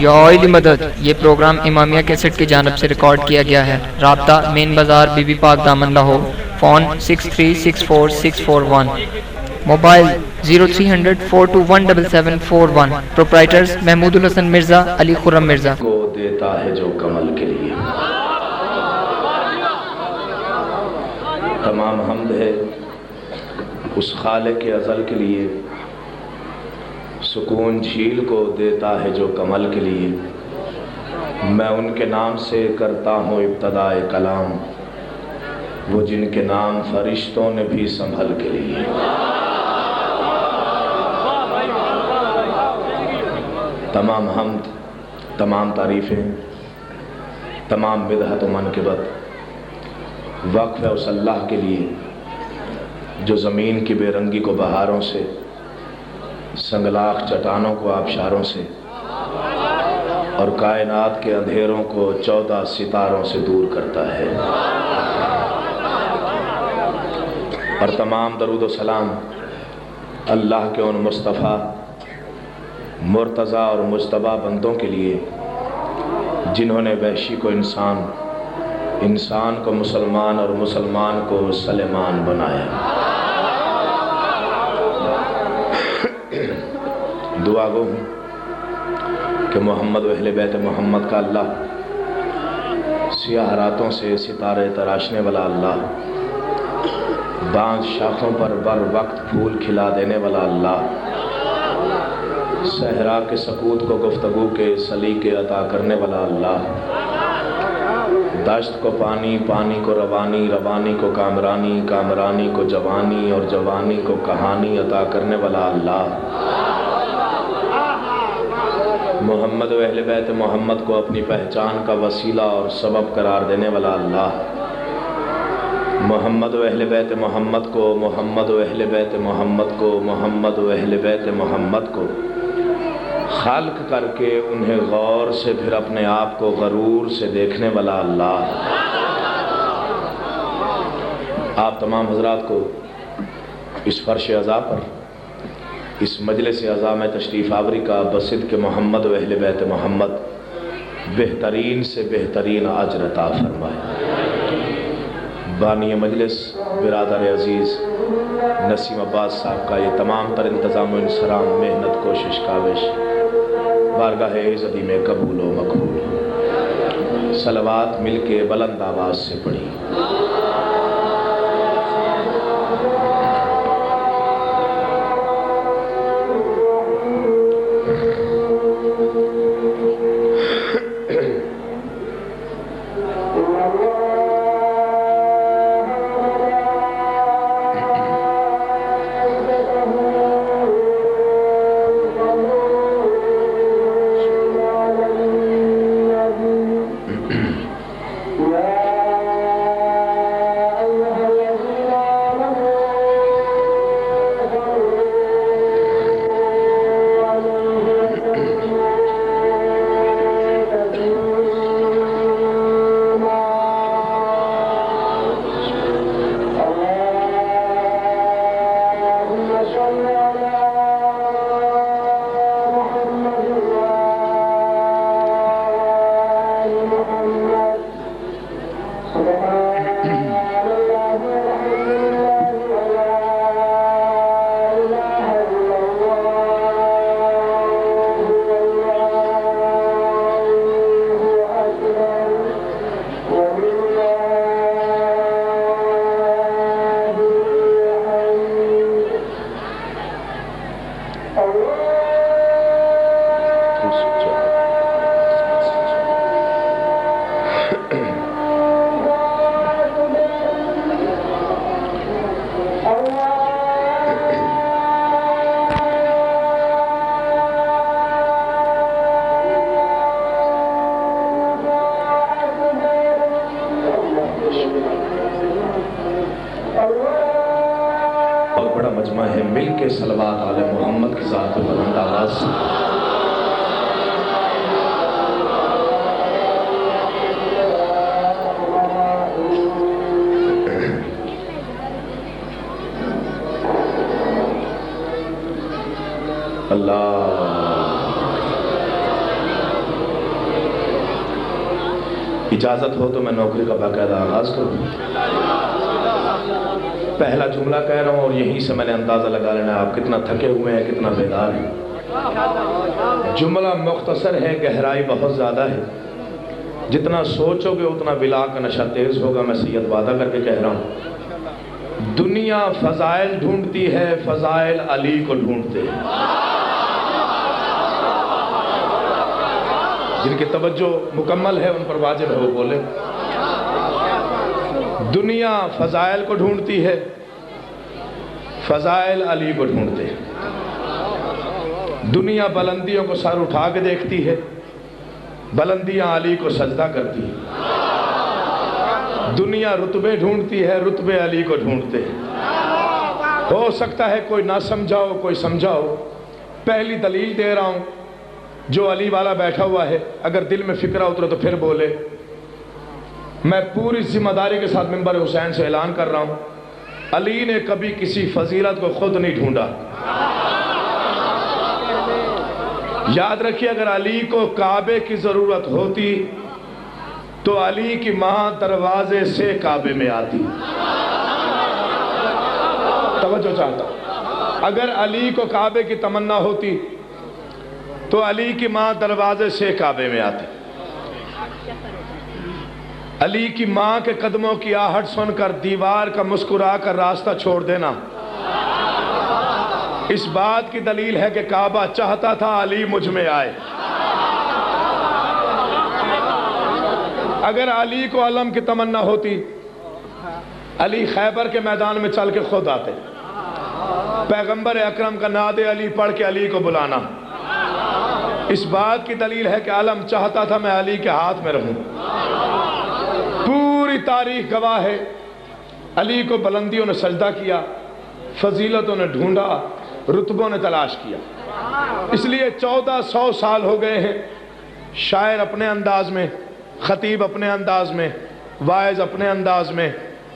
یا علی مدد۔ یہ پروگرام امامیہ کیسٹ کی جانب سے ریکارڈ کیا گیا ہے۔ رابطہ مین بازار بی بی پاک دامن Lahore, phone 63644641، mobile 0300 4217741۔ Proprietors Mahmood الحسن مرزا، علی خرم مرزا۔ کو دیتا ہے جو کمل کے لیے، تمام حمد ہے اس خالق ازل کے لیے، سکون جھیل کو دیتا ہے جو کمل کے لیے۔ میں ان کے نام سے کرتا ہوں ابتدائے کلام، وہ جن کے نام فرشتوں نے بھی سنبھل کے لیے۔ تمام حمد، تمام تعریفیں، تمام مدحت و منقبت وقف ہے اس اللہ کے لیے جو زمین کی بے رنگی کو بہاروں سے، سنگلاخ چٹانوں کو آبشاروں سے، اور کائنات کے اندھیروں کو 14 ستاروں سے دور کرتا ہے۔ اور تمام درود و سلام اللہ کے ان مصطفیٰ، مرتضیٰ اور مجتبیٰ بندوں کے لیے جنہوں نے وحشی کو انسان، انسان کو مسلمان اور مسلمان کو سلیمان بنایا۔ دعا گو ہوں کہ محمد و اہل بیت محمد کا اللہ، سیاہ راتوں سے ستارے تراشنے والا اللہ، بانس شاخوں پر بر وقت پھول کھلا دینے والا اللہ، صحرا کے سکوت کو گفتگو کے سلیقے عطا کرنے والا اللہ، دشت کو پانی، پانی کو روانی، روانی کو کامرانی، کامرانی کو جوانی اور جوانی کو کہانی عطا کرنے والا اللہ، محمد و اہل بیت محمد کو اپنی پہچان کا وسیلہ اور سبب قرار دینے والا اللہ، محمد و اہل بیت محمد کو، محمد و اہل بیت محمد کو، محمد و اہل بیت محمد کو خلق کر کے انہیں غور سے پھر اپنے آپ کو غرور سے دیکھنے والا اللہ۔ آپ تمام حضرات کو اس فرش عزا پر، اس مجلس عزا میں تشریف آوری کا بصدق محمد و اہل بیت محمد بہترین سے بہترین اجر عطا فرمائے۔ بانی مجلس برادر عزیز نسیم عباس صاحب کا یہ تمام تر انتظام و انصرام، محنت، کوشش، کاوش بارگاہ عزتی میں قبول و مقبول۔ صلوات مل کے بلند آواز سے پڑھی۔ اجازت ہو تو میں نوکری کا باقاعدہ آغاز کروں. پہلا جملہ کہہ رہا ہوں اور یہیں سے میں نے اندازہ لگا لینا ہے آپ کتنا تھکے ہوئے ہیں, کتنا بیدار ہیں. جملہ مختصر ہے, گہرائی بہت زیادہ ہے. جتنا سوچو گے اتنا بلا کا نشہ تیز ہوگا. میں سید وعدہ کر کے کہہ رہا ہوں, دنیا فضائل ڈھونڈتی ہے, فضائل علی کو ڈھونڈتے ہیں. جن کی توجہ مکمل ہے ان پر واجب ہے وہ بولے. دنیا فضائل کو ڈھونڈتی ہے, فضائل علی کو ڈھونڈتے ہیں. دنیا بلندیوں کو سر اٹھا کے دیکھتی ہے, بلندیاں علی کو سجدہ کرتی ہیں. دنیا رتبے ڈھونڈتی ہے, رتبے علی کو ڈھونڈتے ہیں. ہو سکتا ہے کوئی نہ سمجھاؤ کوئی سمجھاؤ. پہلی دلیل دے رہا ہوں, جو علی والا بیٹھا ہوا ہے اگر دل میں فکرہ اترے تو پھر بولے. میں پوری ذمہ داری کے ساتھ منبر حسین سے اعلان کر رہا ہوں, علی نے کبھی کسی فضیلت کو خود نہیں ڈھونڈا. یاد رکھیے, اگر علی کو کعبے کی ضرورت ہوتی تو علی کی ماں دروازے سے کعبے میں آتی. توجہ چاہتا ہوں, اگر علی کو کعبے کی تمنا ہوتی تو علی کی ماں دروازے سے کعبے میں آتی. علی کی ماں کے قدموں کی آہٹ سن کر دیوار کا مسکرا کر راستہ چھوڑ دینا اس بات کی دلیل ہے کہ کعبہ چاہتا تھا علی مجھ میں آئے. اگر علی کو علم کی تمنا ہوتی, علی خیبر کے میدان میں چل کے خود آتے. پیغمبر اکرم کا نعت علی پڑھ کے علی کو بلانا اس بات کی دلیل ہے کہ علم چاہتا تھا میں علی کے ہاتھ میں رہوں. پوری تاریخ گواہ ہے, علی کو بلندیوں نے سجدہ کیا, فضیلتوں نے ڈھونڈا, رتبوں نے تلاش کیا. اس لیے 1400 سال ہو گئے ہیں. شاعر اپنے انداز میں, خطیب اپنے انداز میں, واعظ اپنے انداز میں,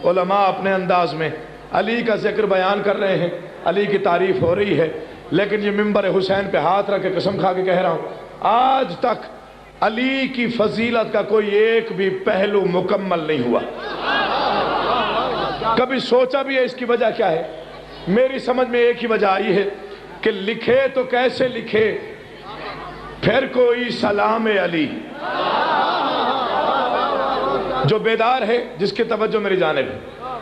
علماء اپنے انداز میں علی کا ذکر بیان کر رہے ہیں, علی کی تعریف ہو رہی ہے. لیکن یہ منبر حسین پہ ہاتھ رکھ کے قسم کھا کے کہہ رہا ہوں, آج تک علی کی فضیلت کا کوئی ایک بھی پہلو مکمل نہیں ہوا. کبھی سوچا بھی ہے اس کی وجہ کیا ہے؟ میری سمجھ میں ایک ہی وجہ آئی ہے کہ لکھے تو کیسے لکھے, پھر کوئی سلام علی. جو بیدار ہے, جس کی توجہ میری جانب ہے,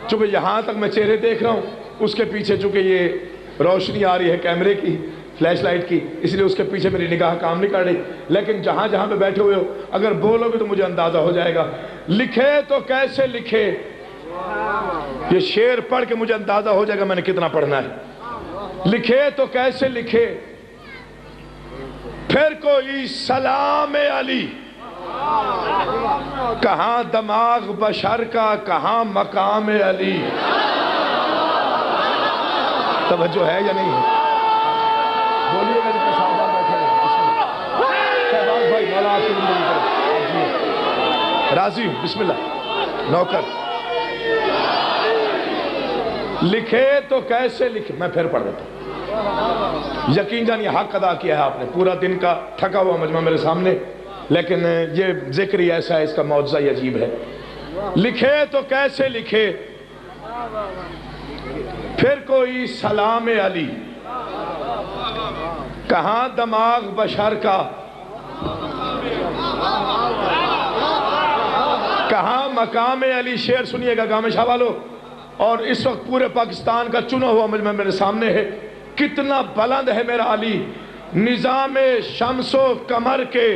چونکہ یہاں تک میں چہرے دیکھ رہا ہوں, اس کے پیچھے چونکہ یہ روشنی آ رہی ہے کیمرے کی, فلیش لائٹ کی, اس لیے اس کے پیچھے میری نگاہ کام نہیں کر رہی. لیکن جہاں جہاں پہ بیٹھے ہوئے ہو, اگر بولو گے تو مجھے اندازہ ہو جائے گا. لکھے تو کیسے لکھے, یہ شعر پڑھ کے مجھے اندازہ ہو جائے گا میں نے کتنا پڑھنا ہے. لکھے تو کیسے لکھے, پھر کوئی سلام علی. کہاں دماغ بشر کا, کہاں مقام علی. توجہ ہے یا نہیں ہے؟ بولیے گا جتنے صاحبان بیٹھے ہیں. شہباز بھائی مولا آپ کی زندگی کرے. راضی بسم اللہ. نوکر لکھے تو کیسے لکھے, میں پھر پڑھ دیتا ہوں. یقین جان یہ حق ادا کیا ہے آپ نے. پورا دن کا تھکا ہوا مجمع میرے سامنے, لیکن یہ ذکر ہی ایسا ہے, اس کا معجزہ ہی عجیب ہے. لکھے تو کیسے لکھے, پھر کوئی سلام علی. کہاں دماغ بشر کا, کہاں مقام علی. شعر سنیے گا گام شاہ والو. اور اس وقت پورے پاکستان کا چنا ہوا مجمع میرے سامنے ہے. کتنا بلند ہے میرا علی, نظام شمس و قمر کے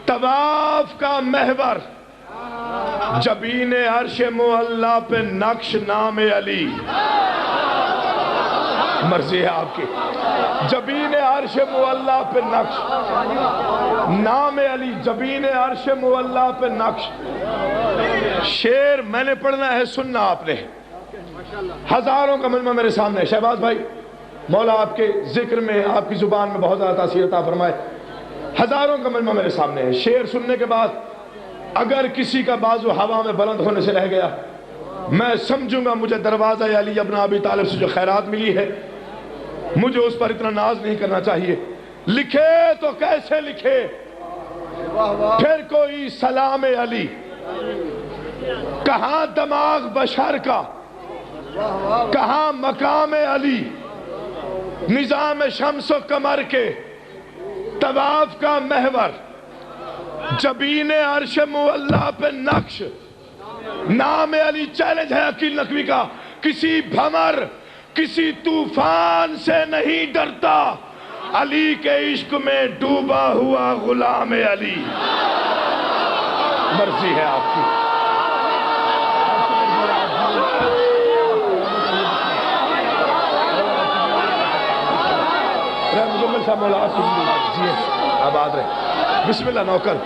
طواف کا محور, جبین عرش معلی پہ نقش نام علی. مرضی ہے آپ کی. جبین عرش معلی پہ نقش نام علی, جبین عرش معلی پہ نقش. شعر میں نے پڑھنا ہے, سننا آپ نے. ہزاروں کا مجمع میرے سامنے. شہباز بھائی مولا آپ کے ذکر میں, آپ کی زبان میں بہت زیادہ تاثیر عطا فرمائے. ہزاروں کا مجمع میرے سامنے ہے. شعر سننے کے بعد اگر کسی کا بازو ہوا میں بلند ہونے سے رہ گیا, میں سمجھوں گا مجھے دروازہ علی ابن ابی طالب سے جو خیرات ملی ہے, مجھے اس پر اتنا ناز نہیں کرنا چاہیے. لکھے تو کیسے لکھے, پھر کوئی سلام علی. کہاں دماغ بشر کا، کہاں مقام علی، نظام شمس و قمر کے طواف کا محور، جبین عرش معلیٰ پہ نقش، نام علی چیلنج ہے عقیل نقوی کا، کسی بھمر کسی طوفان سے نہیں ڈرتا، علی کے عشق میں ڈوبا ہوا غلام علی۔ مرضی ہے آپ کی۔ مکمل صاحب مولا جی آباد رہے، بسم اللہ نوکر۔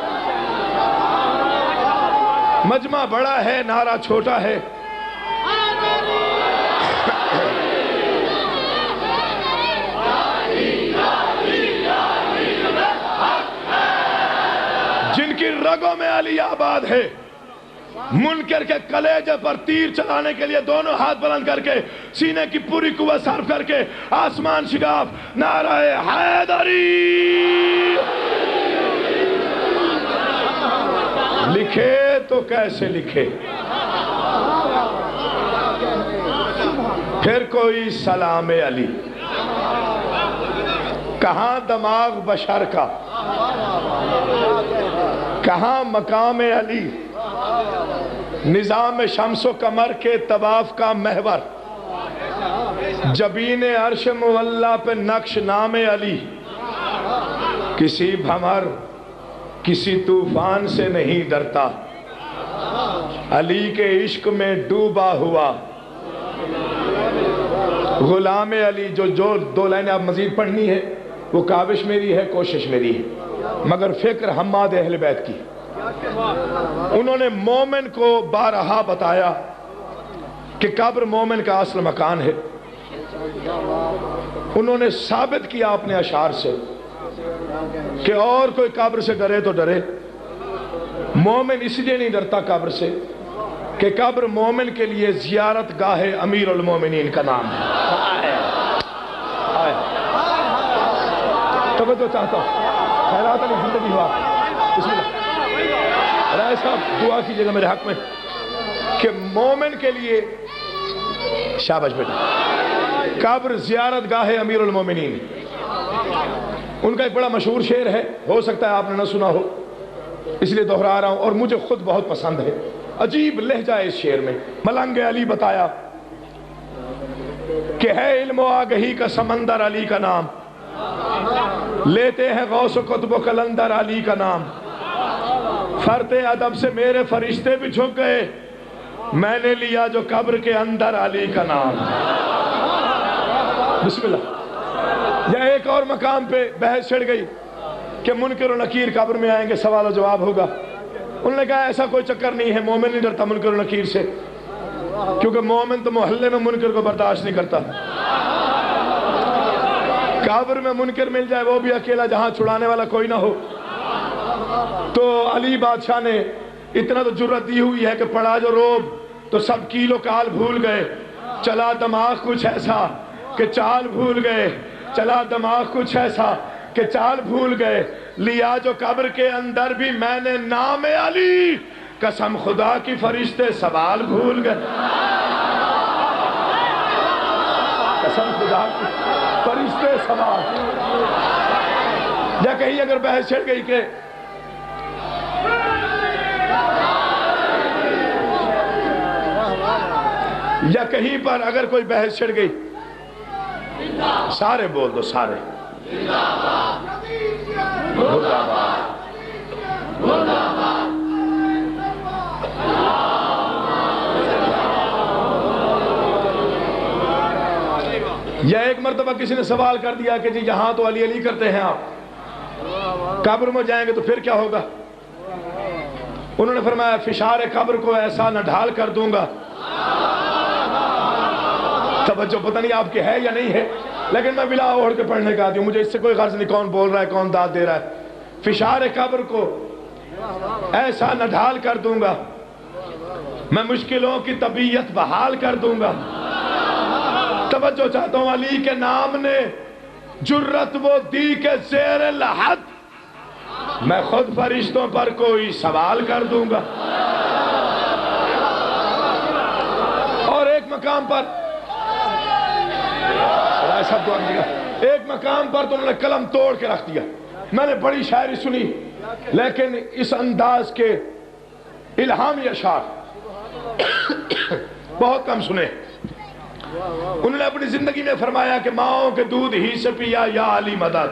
مجمع بڑا ہے نعرہ چھوٹا ہے، جن کی رگوں میں علی آباد ہے، منکر کے کلیجے پر تیر چلانے کے لیے دونوں ہاتھ بلند کر کے سینے کی پوری قوت صرف کر کے آسمان شگاف نعرہ حیدری لکھے تو کیسے لکھے؟ پھر کوئی سلام علی، کہاں دماغ بشر کا، کہاں مقام علی، نظام شمس و قمر کے طواف کا محور، جبین عرش معلیٰ پہ نقش نام علی، کسی بھمر کسی طوفان سے نہیں ڈرتا، علی کے عشق میں ڈوبا ہوا غلام علی۔ جو دو لائنیں آپ مزید پڑھنی ہے وہ کاوش میری ہے، کوشش میری ہے، مگر فکر حماد اہل بیت کی۔ انہوں نے مومن کو بارہا بتایا کہ قبر مومن کا اصل مکان ہے۔ انہوں نے ثابت کیا اپنے اشعار سے کہ اور کوئی قبر سے ڈرے تو ڈرے، مومن اس لیے نہیں ڈرتا قبر سے کہ قبر مومن کے لیے زیارت گاہ امیر المومنین کا نام ہے۔ توجہ چاہتا ہوں، خیرات علی زندگی ہوا، بسم اللہ۔ رائے صاحب دعا کیجئے گا میرے حق میں کہ مومن کے لیے، شاباش بیٹا، قبر زیارت گاہ امیر المومنین۔ ان کا ایک بڑا مشہور شعر ہے، ہو سکتا ہے آپ نے نہ سنا ہو، اس لیے دہرا رہا ہوں، اور مجھے خود بہت پسند ہے۔ عجیب لہجہ ہے اس شعر میں۔ ملنگ علی بتایا کہ ہے علم و آگہی کا سمندر علی کا نام، لیتے ہیں غوث و قطب و قلندر علی کا نام، فرط ادب سے میرے فرشتے بھی جھک گئے، میں نے لیا جو قبر کے اندر علی کا نام۔ بسم اللہ۔ یا ایک اور مقام پہ بحث چھڑ گئی کہ منکر و نکیر قبر میں آئیں گے، سوال و جواب ہوگا۔ انہوں نے کہا ایسا کوئی چکر نہیں ہے، مومن نہیں ڈرتا منکر و نکیر سے، کیونکہ مومن تو محلے میں منکر کو برداشت نہیں کرتا۔ قبر میں منکر مل جائے وہ بھی اکیلا، جہاں چھڑانے والا کوئی نہ ہو۔ تو علی بادشاہ نے اتنا تو جرت دی ہوئی ہے کہ پڑا جو روب تو سب کیل و کال بھول گئے، چلا دماغ کچھ ایسا کہ چال بھول گئے، چلا دماغ کچھ ایسا کہ چال بھول گئے، لیا جو قبر کے اندر بھی میں نے نام علی، قسم خدا کی فرشتے سوال بھول گئے، قسم خدا کی فرشتے سوال۔ یا کہیں اگر بحث چھڑ گئی کہ یا کہیں پر اگر کوئی بحث چھڑ گئی، سارے بول دو، سارے یا ایک مرتبہ کسی نے سوال کر دیا کہ جی یہاں تو علی علی کرتے ہیں آپ، قبر میں جائیں گے تو پھر کیا ہوگا؟ انہوں نے فرمایا فشار قبر کو ایسا نہ ڈھال کر دوں گا۔ توجہ پتہ نہیں آپ کے ہے یا نہیں ہے، لیکن میں بلا اوڑھ کے پڑھنے کا آتی ہوں، مجھے اس سے کوئی غرض نہیں کون بول رہا ہے کون داد دے رہا ہے۔ فشار قبر کو ایسا نہ ڈھال کر دوں گا، میں مشکلوں کی طبیعت بحال کر دوں گا۔ توجہ چاہتا ہوں، علی کے نام نے جرت وہ دی کہ زیر لحد میں خود فرشتوں پر کوئی سوال کر دوں گا۔ مقام پر سب دعا کیجیے گا، ایک مقام پر تو انہوں نے قلم توڑ کے رکھ دیا. میں نے بڑی شاعری سنی لیکن اس انداز کے الہامی اشعار بہت کم سنے. انہوں نے اپنی زندگی میں فرمایا کہ ماؤں کے دودھ ہی سے پیا یا علی مدد.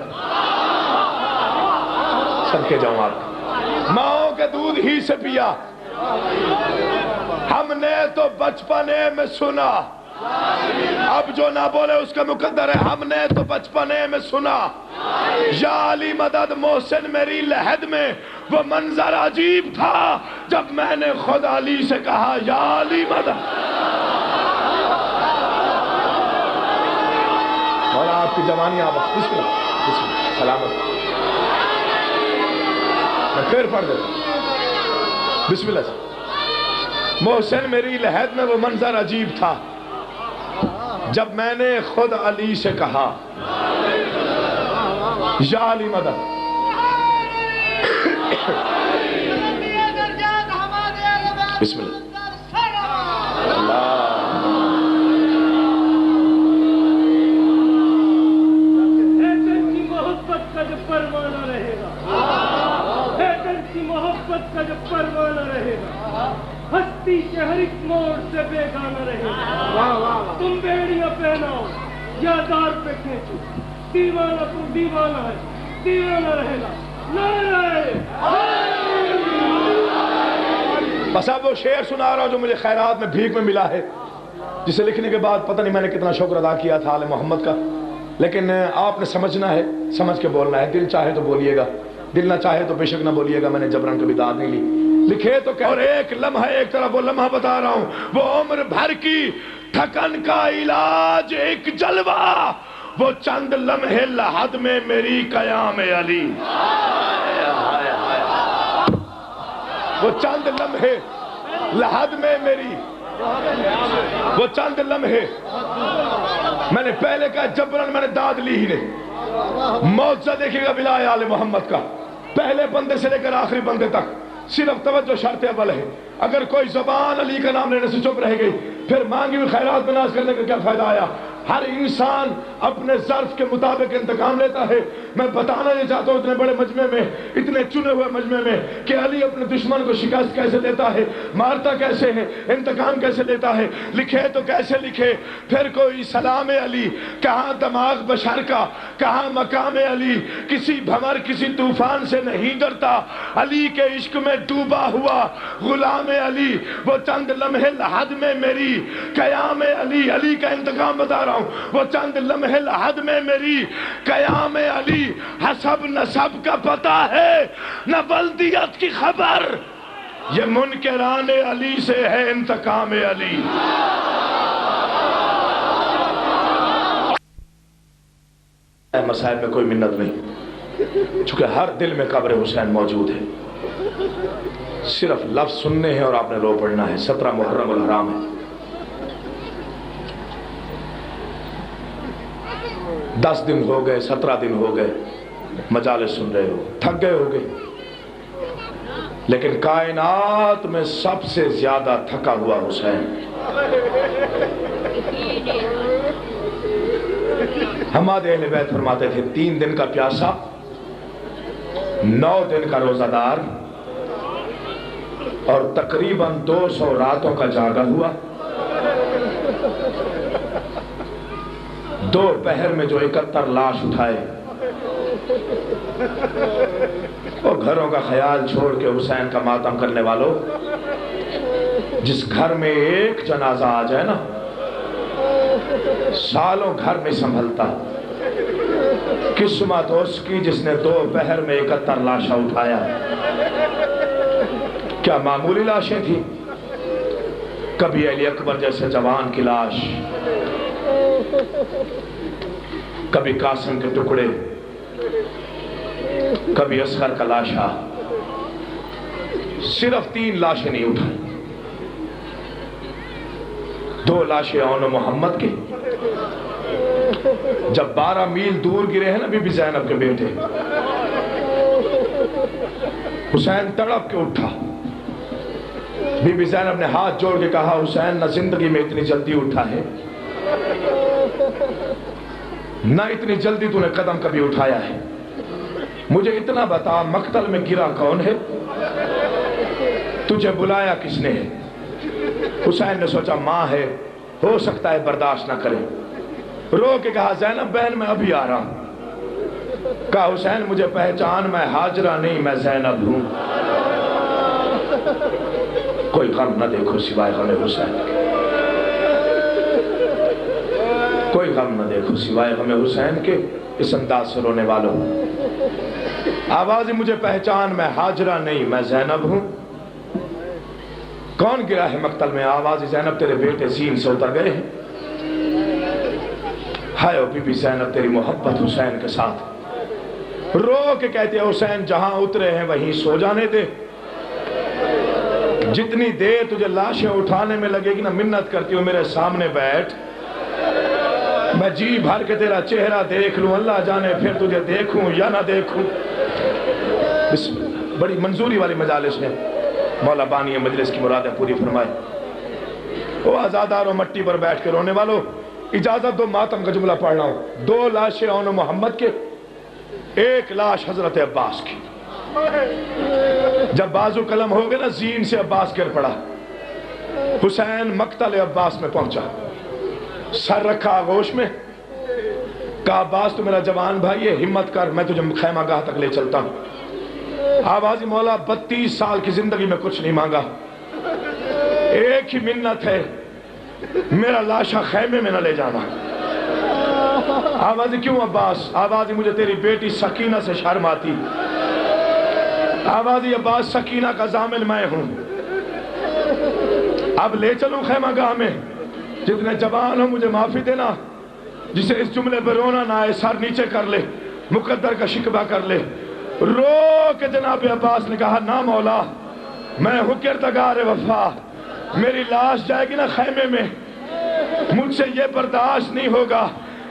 صدقے جاؤں آپ کا. ماؤں کے دودھ ہی سے پیا، ہم نے تو بچپنے میں سنا، اب جو نہ بولے اس کا مقدر ہے. ہم نے تو بچپنے میں سنا یا علی مدد. محسن میری لحد میں وہ منظر عجیب تھا جب میں نے خود علی سے کہا یا علی مدد. اور آپ کی جوانی آپ بسم اللہ بسم اللہ سلامت. میں پھر پڑھ دیتا بسم اللہ سے. محسن میری لحد میں وہ منظر عجیب تھا جب میں نے خود علی سے کہا یا علی مدد. بسم اللہ. محبت کا جو پروانہ رہے گا، حیدر کی محبت کا جو پروانہ رہے گا، ہستی کے ہر ایک موڑ سے بیگانہ رہے گا. تم بیڑیاں پہناؤ یا دار پہ کھینچو، دیوانہ تم دیوانہ ہے، دیوانہ رہے گا. بس اب وہ شعر سنا رہا ہوں جو مجھے خیرات میں بھیک میں ملا ہے، جسے لکھنے کے بعد پتہ نہیں میں نے کتنا شکر ادا کیا تھا آل محمد کا. لیکن آپ نے سمجھنا ہے، سمجھ کے بولنا ہے. دل چاہے تو بولیے گا، دل نہ چاہے تو بے شک نہ بولیے گا. میں نے جبران کبھی داد نہیں لی. لکھے تو کہ اور ایک لمحہ ایک طرف وہ لمحہ بتا رہا ہوں، وہ عمر بھر کی تھکن کا علاج ایک جلوہ، وہ چند لمحے لحد میں میری قیام علی. وہ چند لمحے لحد میں میری، وہ چند لمحے. میں نے پہلے کہا جبران میں نے داد لی ہی نہیں. معجزہ دیکھے گا بلا آل محمد کا، پہلے بندے سے لے کر آخری بندے تک صرف توجہ شرط اول ہے. اگر کوئی زبان علی کا نام لینے سے چپ رہ گئی پھر مانگی ہوئی خیرات میں ناز کرنے کا کیا فائدہ آیا. ہر انسان اپنے ظرف کے مطابق انتقام لیتا ہے. میں بتانا یہ چاہتا ہوں اتنے بڑے مجمع میں، اتنے چنے ہوئے مجمع میں، کہ علی اپنے دشمن کو شکست کیسے دیتا ہے، مارتا کیسے ہے، انتقام کیسے لیتا ہے. لکھے تو کیسے لکھے. پھر کوئی سلام علی، کہاں دماغ بشر کا، کہاں مقام علی. کسی بھمر کسی طوفان سے نہیں ڈرتا، علی کے عشق میں ڈوبا ہوا غلام علی. وہ چند لمحے لحد میں میری قیام علی. علی کا انتقام بتا رہا ہوں. وہ چند لمحے لحد میں میری قیام علی. حسب نسب کا پتہ ہے نہ بلدیت کی خبر، یہ منکران علی سے ہے انتقام علی. مسائل میں کوئی منت نہیں، چونکہ ہر دل میں قبر حسین موجود ہے. صرف لفظ سننے ہیں اور آپ نے رو پڑھنا ہے. 17 محرم الحرام ہے. 10 دن ہو گئے، 17 دن ہو گئے، مجالس سن رہے ہو، تھک گئے ہو گئے. لیکن کائنات میں سب سے زیادہ تھکا ہوا حسین. حماد اہل بیت فرماتے تھے 3 دن کا پیاسا، 9 دن کا روزہ دار، اور تقریباً 200 راتوں کا جاگا ہوا. 2 پہر میں جو 71 لاش اٹھائے، اور گھروں کا خیال چھوڑ کے حسین کا ماتم کرنے والوں، جس گھر میں ایک جنازہ آ جائے نا سالوں گھر میں سنبھلتا. قسمت اس کی جس نے 2 پہر میں 71 لاشیں اٹھایا. کیا معمولی لاشیں تھیں؟ کبھی علی اکبر جیسے جوان کی لاش، کبھی قاسم کے ٹکڑے، کبھی اصغر کا لاشا. صرف 3 لاشیں نہیں اٹھائی. 2 لاشیں اون و محمد کی، جب 12 میل دور گرے ہیں نا بی بی زینب کے بیٹے. حسین تڑپ کے اٹھا، بی بی زینب نے ہاتھ جوڑ کے کہا حسین نہ زندگی میں اتنی جلدی اٹھا ہے نہ اتنی جلدی تو نے قدم کبھی اٹھایا ہے، مجھے اتنا بتا مقتل میں گرا کون ہے، تجھے بلایا کس نے ہے؟ حسین نے سوچا ماں ہے، ہو سکتا ہے برداشت نہ کرے، رو کے کہا زینب بہن میں ابھی آ رہا ہوں۔ کہا حسین مجھے پہچان، میں ہاجرہ نہیں میں زینب ہوں۔ کوئی غم نہ دیکھو سوائے غم حسین کے، کوئی غم نہ دیکھو سوائے غم حسین کے، اس انداز سے رونے والوں۔ آواز مجھے پہچان، میں ہاجرہ نہیں میں زینب ہوں۔ کون گرا ہے مقتل میں؟ آواز زینب تیرے بیٹے زین سے اتر گئے ہیں۔ ہائے بی بی زینب تیری محبت حسین کے ساتھ، رو کے کہتے ہیں حسین جہاں اترے ہیں وہیں سو جانے دے، جتنی دیر تجھے لاشیں اٹھانے میں لگے گی نا منت کرتی ہوں میرے سامنے بیٹھ، میں جی بھر کے تیرا چہرہ دیکھ لوں، اللہ جانے پھر تجھے دیکھوں یا نہ دیکھوں۔ بسم اللہ، بڑی منظوری والی مجالس ہے، مولا بانی مجلس کی مرادیں پوری فرمائے۔ وہ آزاداروں مٹی پر بیٹھ کے رونے والوں، اجازت دو ماتم کا جملہ پڑھ رہا ہوں۔ 2 لاشیں اون محمد کے، 1 لاش حضرت عباس کی۔ جب بازو قلم ہو گئے نا زین سے عباس گر پڑا، حسین مقتل عباس میں پہنچا، سر رکھا آغوش میں، کہا عباس تو میرا جوان بھائی ہے، ہمت کر میں تجھے خیمہ گاہ تک لے چلتا ہوں۔ آوازی مولا 32 سال کی زندگی میں کچھ نہیں مانگا، ایک ہی منت ہے، میرا لاشا خیمے میں نہ لے جانا۔ آوازی کیوں عباس؟ آوازی مجھے تیری بیٹی سکینہ سے شرم آتی۔ آوازی عباس سکینہ کا ضامن میں ہوں، اب لے چلوں خیمہ گاہ میں؟ جتنے جوان ہو مجھے معافی دینا، جسے اس جملے پر رونا نہ آئے سر نیچے کر لے، مقدر کا شکوہ کر لے۔ رو کے جناب عباس نے کہا نا مولا، میں ہوں کردگار وفا، میری لاش جائے گی نا خیمے میں، مجھ سے یہ برداشت نہیں ہوگا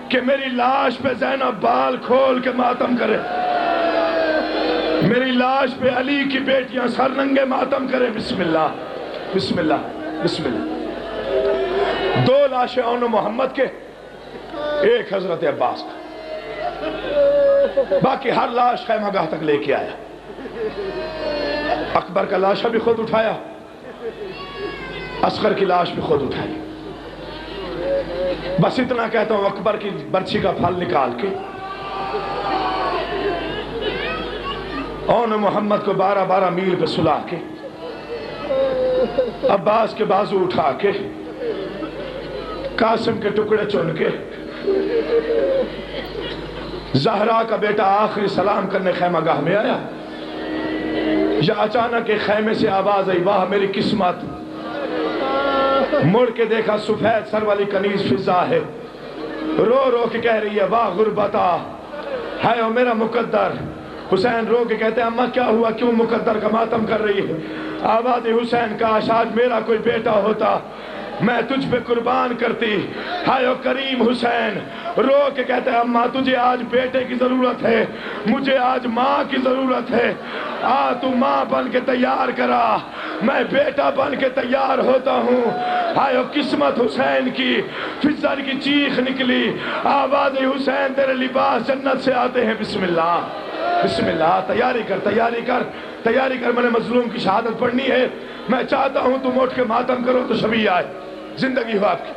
کہ میری لاش پہ زینب بال کھول کے ماتم کرے، میری لاش پہ علی کی بیٹیاں سر ننگے ماتم کرے۔ بسم اللہ بسم اللہ بسم اللہ۔ 2 لاشیں اون محمد کے، 1 حضرت عباس کا، باقی ہر لاش خیمہ گاہ تک لے کے آیا۔ اکبر کا لاشا بھی خود اٹھایا، اصغر کی لاش بھی خود اٹھائی۔ بس اتنا کہتا ہوں، اکبر کی برچھی کا پھل نکال کے اون محمد کو 12 میل پہ سلا کے، عباس کے بازو اٹھا کے، قاسم کے ٹکڑے چن کے، زہرا کا بیٹا آخری سلام کرنے خیمہ گاہ میں آیا، یا اچانک ایک خیمے سے آواز آئی واہ میری قسمت، مڑ کے دیکھا سفید سر والی کنیز فضا ہے، رو رو کے کہہ رہی ہے واہ غربتا، ہے او میرا مقدر۔ حسین رو کے کہتے ہیں اماں کیا ہوا، کیوں مقدر کا ماتم کر رہی ہے؟ آواز حسین کاش آج میرا کوئی بیٹا ہوتا، میں تجھ پہ قربان کرتی۔ ہائے او کریم حسین، رو کے کہتے ہیں اماں تجھے آج بیٹے کی ضرورت ہے، مجھے آج ماں کی ضرورت ہے، آ تو ماں بن کے تیار کرا، میں بیٹا بن کے تیار ہوتا ہوں۔ ہائے او قسمت حسین کی، فضل کی چیخ نکلی، آواز حسین تیرے لباس جنت سے آتے ہیں۔ بسم اللہ بسم اللہ، تیاری کر تیاری کر تیاری کر، میں نے مظلوم کی شہادت پڑھنی ہے، میں چاہتا ہوں تم اٹھ کے ماتم کرو تو شبیہ آئے، زندگی ہو آپ کی۔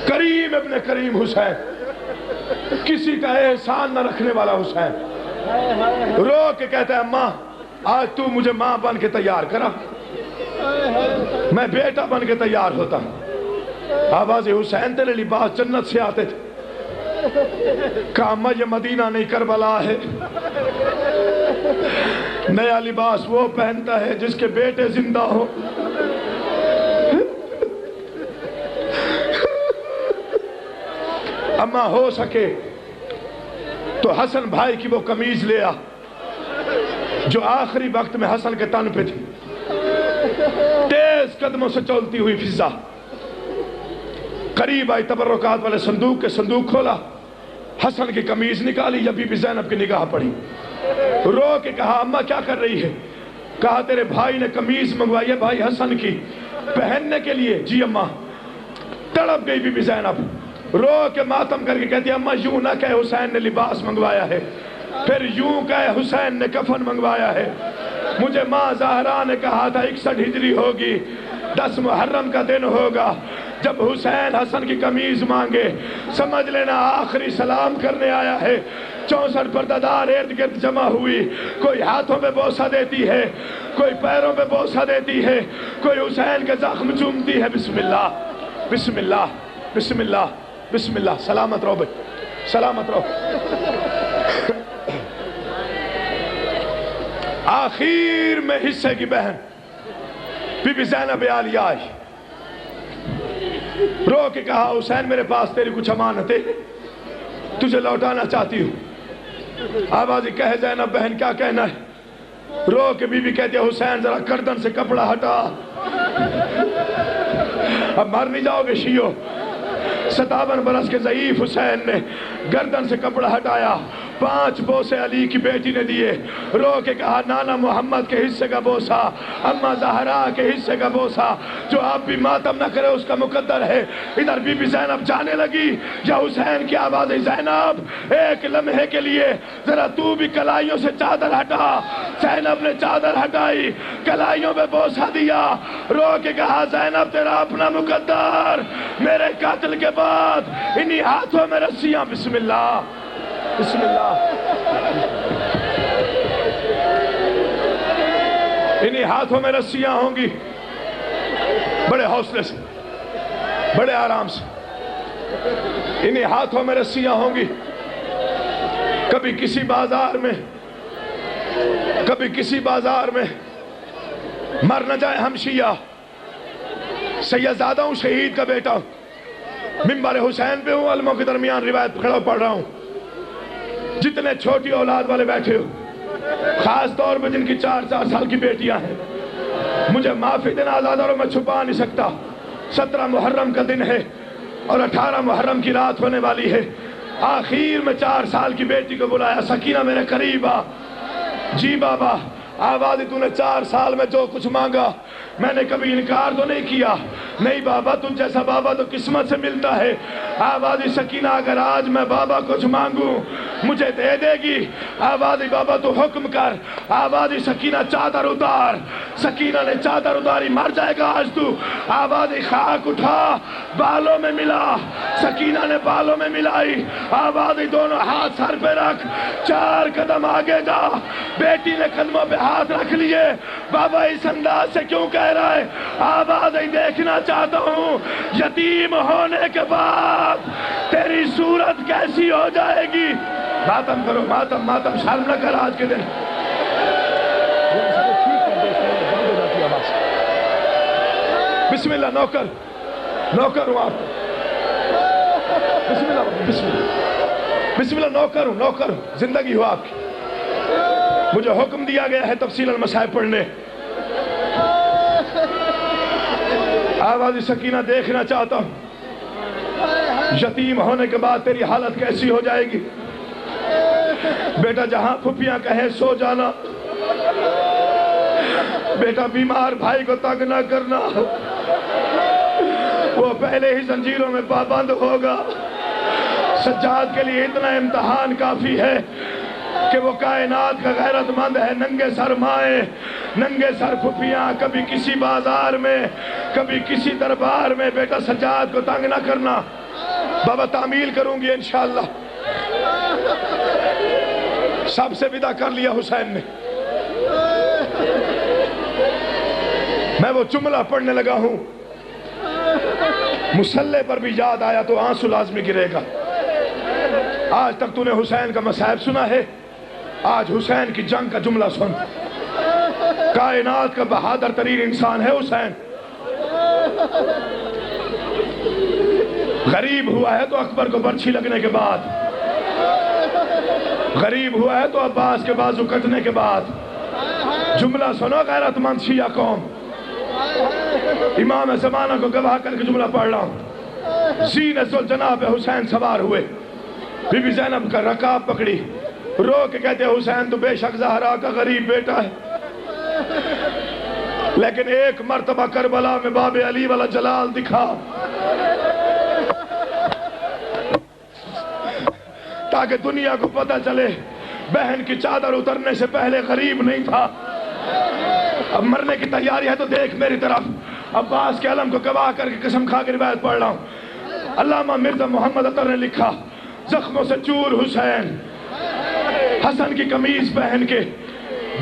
کریم ابن کریم حسین، کسی کا احسان نہ رکھنے والا حسین، رو کے کہتا ہے اماں آج تو مجھے ماں بن کے تیار کرا، میں بیٹا بن کے تیار ہوتا ہوں۔ آواز حسین تیرے لباس جنت سے آتے تھے، کہا اماں یہ مدینہ نہیں کربلا ہے، نیا لباس وہ پہنتا ہے جس کے بیٹے زندہ ہو۔ اماں ہو سکے تو حسن بھائی کی وہ قمیض لے آ جو آخری وقت میں حسن کے تن پہ تھی، تیز قدموں سے چلتی ہوئی فضا قریب آئی، تبرکات والے صندوق کے صندوق کھولا، حسن کی قمیض نکالی، یا بی بی زینب کی نگاہ پڑی، رو کے کہا اماں کیا کر رہی ہے؟ کہا تیرے بھائی نے قمیض منگوائی ہے بھائی حسن کی پہننے کے لیے؟ جی اماں۔ تڑپ گئی بی بی زینب، رو کے ماتم کر کے کہتی ہے اماں یوں نہ کہے حسین نے لباس منگوایا ہے، پھر یوں کہے حسین نے کفن منگوایا ہے۔ مجھے ماں زہرا نے کہا تھا 61 ہجری ہوگی، 10 محرم کا دن ہوگا جب حسین حسن کی قمیض مانگے، سمجھ لینا آخری سلام کرنے آیا ہے۔ 64 پردہ ارد گرد جمع ہوئی، کوئی ہاتھوں پہ بوسہ دیتی ہے، کوئی پیروں پہ بوسہ دیتی ہے، کوئی حسین کے زخم چومتی ہے۔ بسم اللہ بسم اللہ بسم اللہ بسم اللہ، سلامت رہو بھائی، سلامت رہو۔ آخر میں حصے کی بہن بی بی زینب عالیہ آئی، رو کے کہا حسین میرے پاس تیری کچھ امانتیں تجھے لوٹانا چاہتی ہوں۔ آوازی کہے زینب بہن کیا کہنا ہے؟ رو کے بی بی کہتی ہے حسین ذرا گردن سے کپڑا ہٹا، اب مر نہیں جاؤ گے شیعو۔ 57 برس کے ضعیف حسین نے گردن سے کپڑا ہٹایا، 5 بوسے علی کی بیٹی نے دیے، رو کے کہا نانا محمد کے حصے کا بوسہ، اماں زہرا کے حصے کا بوسہ، جو آپ بھی ماتم نہ کرے اس کا مقدر ہے۔ ادھر بی بی زینب جانے لگی، یا حسین کی آواز ہے زینب ایک لمحے کے لیے ذرا تو بھی کلائیوں سے چادر ہٹا۔ زینب نے چادر ہٹائی، کلائیوں پہ بوسہ دیا، رو کے کہا زینب تیرا اپنا مقدر، میرے قتل کے بعد انہی ہاتھوں میں رسیاں۔ بسم اللہ بسم اللہ، انہی ہاتھوں میں رسیاں ہوں گی، بڑے حوصلے سے، بڑے آرام سے، انہی ہاتھوں میں رسیاں ہوں گی۔ کبھی کسی بازار میں، کبھی کسی بازار میں مر نہ جائے ہم شیعہ، سیدزادہ ہوں، شہید کا بیٹا ہوں، منبر حسین پہ ہوں، علموں کے درمیان روایت کھڑا پڑھ رہا ہوں۔ جتنے چھوٹی اولاد والے بیٹھے ہو، خاص طور پہ جن کی 4 سال کی بیٹیاں ہیں، مجھے معافی دینا آزاداروں میں چھپا نہیں سکتا۔ 17 محرم کا دن ہے اور 18 محرم کی رات ہونے والی ہے۔ آخر میں 4 سال کی بیٹی کو بلایا، سکینہ میرے قریب آ۔ جی بابا، آوازی تو نے 4 سال میں جو کچھ مانگا میں نے کبھی انکار تو نہیں کیا۔ نہیں بابا، تجھ جیسا بابا تو قسمت سے ملتا ہے۔ آوازی سکینہ اگر آج میں بابا کچھ مانگوں مجھے دے دے گی؟ آوازی بابا تو حکم کر۔ آوازی سکینہ چادر اتار۔ سکینہ نے چادر اتاری، مر جائے گا آج تو۔ آوازی خاک اٹھا، بالوں میں ملا۔ سکینہ نے بالوں میں ملائی۔ آوازی دونوں ہاتھ سر پہ رکھ، 4 قدم آگے جا۔ بیٹی نے قدموں پہ ہاتھ رکھ لیے۔ بابا اس انداز سے کیوں کہہ رہا ہے؟ آوازی دیکھنا چاہتا ہوں یتیم ہونے کے بعد تیری صورت کیسی ہو جائے گی۔ ماتم کرو، ماتم ماتم، شرم نہ کر آج کے دن۔ بسم اللہ، نوکر نوکر ہوں آپ، بسم اللہ بسم اللہ بسم اللہ، نوکر ہوں نوکر ہوں، زندگی ہو آپ کی۔ مجھے حکم دیا گیا ہے تفصیل المصائب پڑھنے۔ آوازی سکینہ دیکھنا چاہتا ہوں یتیم ہونے کے بعد تیری حالت کیسی ہو جائے گی۔ بیٹا جہاں پھپھیاں کہیں سو جانا، بیٹا بیمار بھائی کو تنگ نہ کرنا، وہ پہلے ہی زنجیروں میں پابند ہوگا۔ سجاد کے لیے اتنا امتحان کافی ہے کہ وہ کائنات کا غیرت مند ہے۔ ننگے سر مائیں، ننگے سر پھپھیاں، کبھی کسی بازار میں، کبھی کسی دربار میں، بیٹا سجاد کو تنگ نہ کرنا۔ بابا تعمیل کروں گی انشاءاللہ۔ سب سے ودا کر لیا حسین نے۔ میں وہ جملہ پڑھنے لگا ہوں، مسلح پر بھی یاد آیا تو آنسو لازمی گرے گا۔ آج تک تو نے حسین کا مصائب سنا ہے، آج حسین کی جنگ کا جملہ سن۔ کائنات کا بہادر ترین انسان ہے حسین۔ غریب ہوا ہے تو اکبر کو برچھی لگنے کے بعد، غریب ہوا ہے تو عباس کے بازو کٹنے کے بعد۔ جملہ سنو غیرت مند شیعہ قوم، امام زمانہ کو گواہ کر کے جملہ پڑھ رہا ہوں۔ زین ذوالجناح پہ حسین سوار ہوئے، بی بی زینب کا رکاب پکڑی، رو کے کہتے حسین تو بے شک زہرا کا غریب بیٹا ہے، لیکن ایک مرتبہ کربلا میں باب علی والا جلال دکھا تاکہ دنیا کو پتہ چلے بہن کی چادر اترنے سے پہلے غریب نہیں تھا. اب مرنے کی تیاری ہے تو دیکھ میری طرف. عباس کے علم کو گواہ کر کے قسم کھا کے روایت پڑھ رہا ہوں. علامہ مرزا محمد عطر نے لکھا زخموں سے چور حسین حسن کی قمیض پہن کے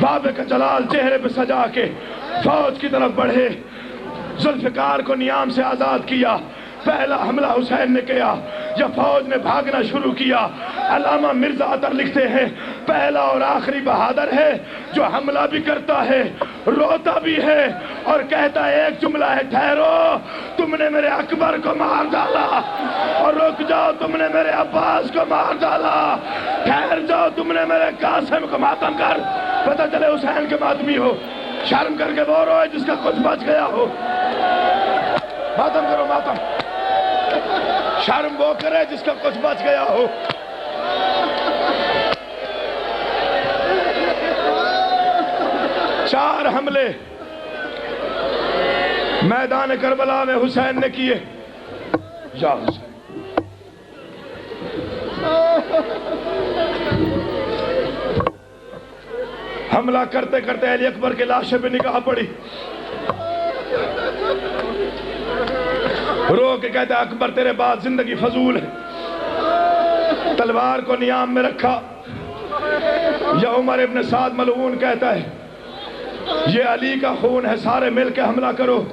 بابے کا جلال چہرے پہ سجا کے فوج کی طرف بڑھے. ذوالفقار کو نیام سے آزاد کیا. پہلا حملہ حسین نے کیا یا فوج نے بھاگنا شروع کیا. علامہ مرزا عطر لکھتے ہیں پہلا اور آخری بہادر ہے جو حملہ بھی کرتا ہے روتا بھی ہے اور کہتا ہے ایک جملہ ہے ٹھہرو تم نے میرے اکبر کو مار ڈالا اور رک جاؤ تم نے میرے عباس کو مار ڈالا. ٹھہر جاؤ تم نے میرے قاسم کو ماتم کر پتہ چلے حسین کے ماتمی ہو. شرم کر کے وہ روئے جس کا کچھ بچ گیا ہو. ماتم کرو ماتم. شرم وہ کرے جس کا کچھ بچ گیا ہو. چار حملے میدان کربلا میں حسین نے کیے. یا حسین حملہ کرتے کرتے علی اکبر کے لاشے پہ نگاہ پڑی. رو کے کہتے اکبر تیرے بعد زندگی فضول ہے. تلوار کو نیام میں رکھا. یا عمر ابن سعد ملعون کہتا ہے یہ علی کا خون ہے سارے مل کے حملہ کرو.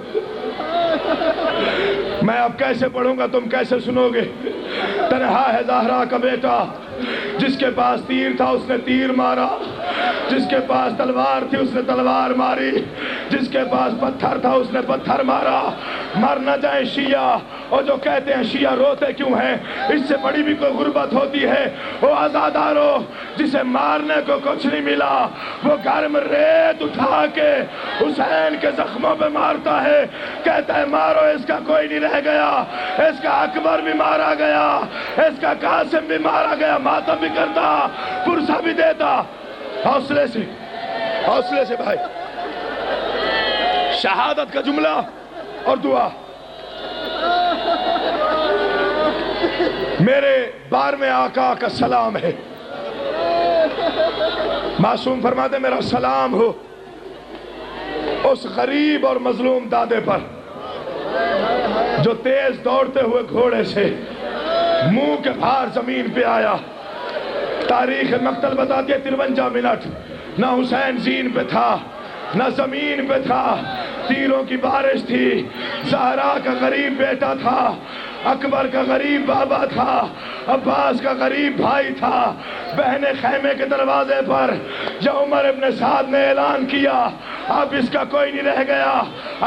میں اب کیسے پڑھوں گا تم کیسے سنو گے. تنہا ہے زہرا کا بیٹا جس کے پاس تیر تھا اس نے تیر مارا. جس کے پاس تلوار تھی اس نے تلوار ماری. جس کے پاس پتھر تھا اس نے پتھر مارا. مر نہ جائیں شیعہ. اور جو کہتے ہیں شیعہ روتے کیوں ہیں اس سے بڑی بھی کوئی غربت ہوتی ہے. وہ آزادارو جسے مارنے کو کچھ نہیں ملا وہ گرم ریت اٹھا کے حسین کے زخموں پہ مارتا ہے. کہتا ہے مارو اس کا کوئی نہیں رہ گیا. اس کا اکبر بھی مارا گیا. اس کا قاسم بھی مارا گیا. ماتم بھی کرتا پرسہ بھی دیتا. حوصلے سے بھائی. شہادت کا جملہ اور دعا. میرے 12ویں آقا کا سلام ہے. معصوم فرماتے میرا سلام ہو اس غریب اور مظلوم دادے پر جو تیز دوڑتے ہوئے گھوڑے سے منہ کے بھار زمین پہ آیا. تاریخ مقتل بتاتی ہے 53 منٹ. نہ حسین زین پہ تھا نہ زمین پہ تھا. تیروں کی بارش تھی. زہرا کا غریب بیٹا تھا. اکبر کا غریب بابا تھا. عباس کا غریب بھائی تھا. بہن خیمے کے دروازے پر جب عمر ابن سعد نے اعلان کیا اب اس کا کوئی نہیں رہ گیا.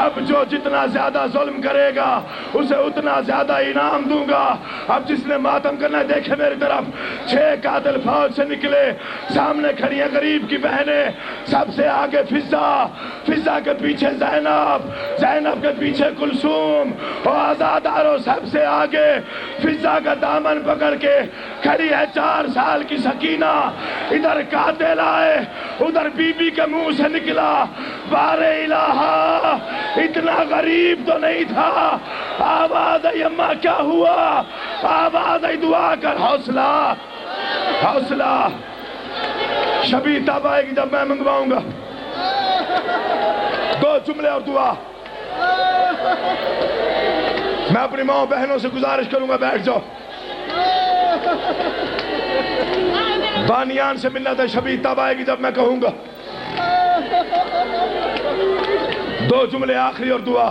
اب جو جتنا زیادہ ظلم کرے گا اسے اتنا زیادہ انعام دوں گا. اب جس نے ماتم کرنا دیکھے میری طرف. 6 قاتل فوج سے نکلے. سامنے کھڑی ہیں غریب کی بہنیں. سب سے آگے فضا کے پیچھے زینب کے پیچھے کلثوم. اور آزادارو سب سے آگے فضا کا دامن پکڑ کے کھڑی ہے 4 سال کی سکینہ. ادھر قاتل آئے ادھر بی بی کے منہ سے نکلا بار الہا اتنا غریب تو نہیں تھا. آواز آئی اماں کیا ہوا. آواز آئی دعا کر. حوصلہ. شبی تب آئے گی جب میں منگواؤں گا. 2 جملے اور دعا. میں اپنی ماں بہنوں سے گزارش کروں گا بیٹھ جاؤ. بانیان سے ملت ہے شبی تب آئے گی جب میں کہوں گا. 2 جملے آخری اور دعا.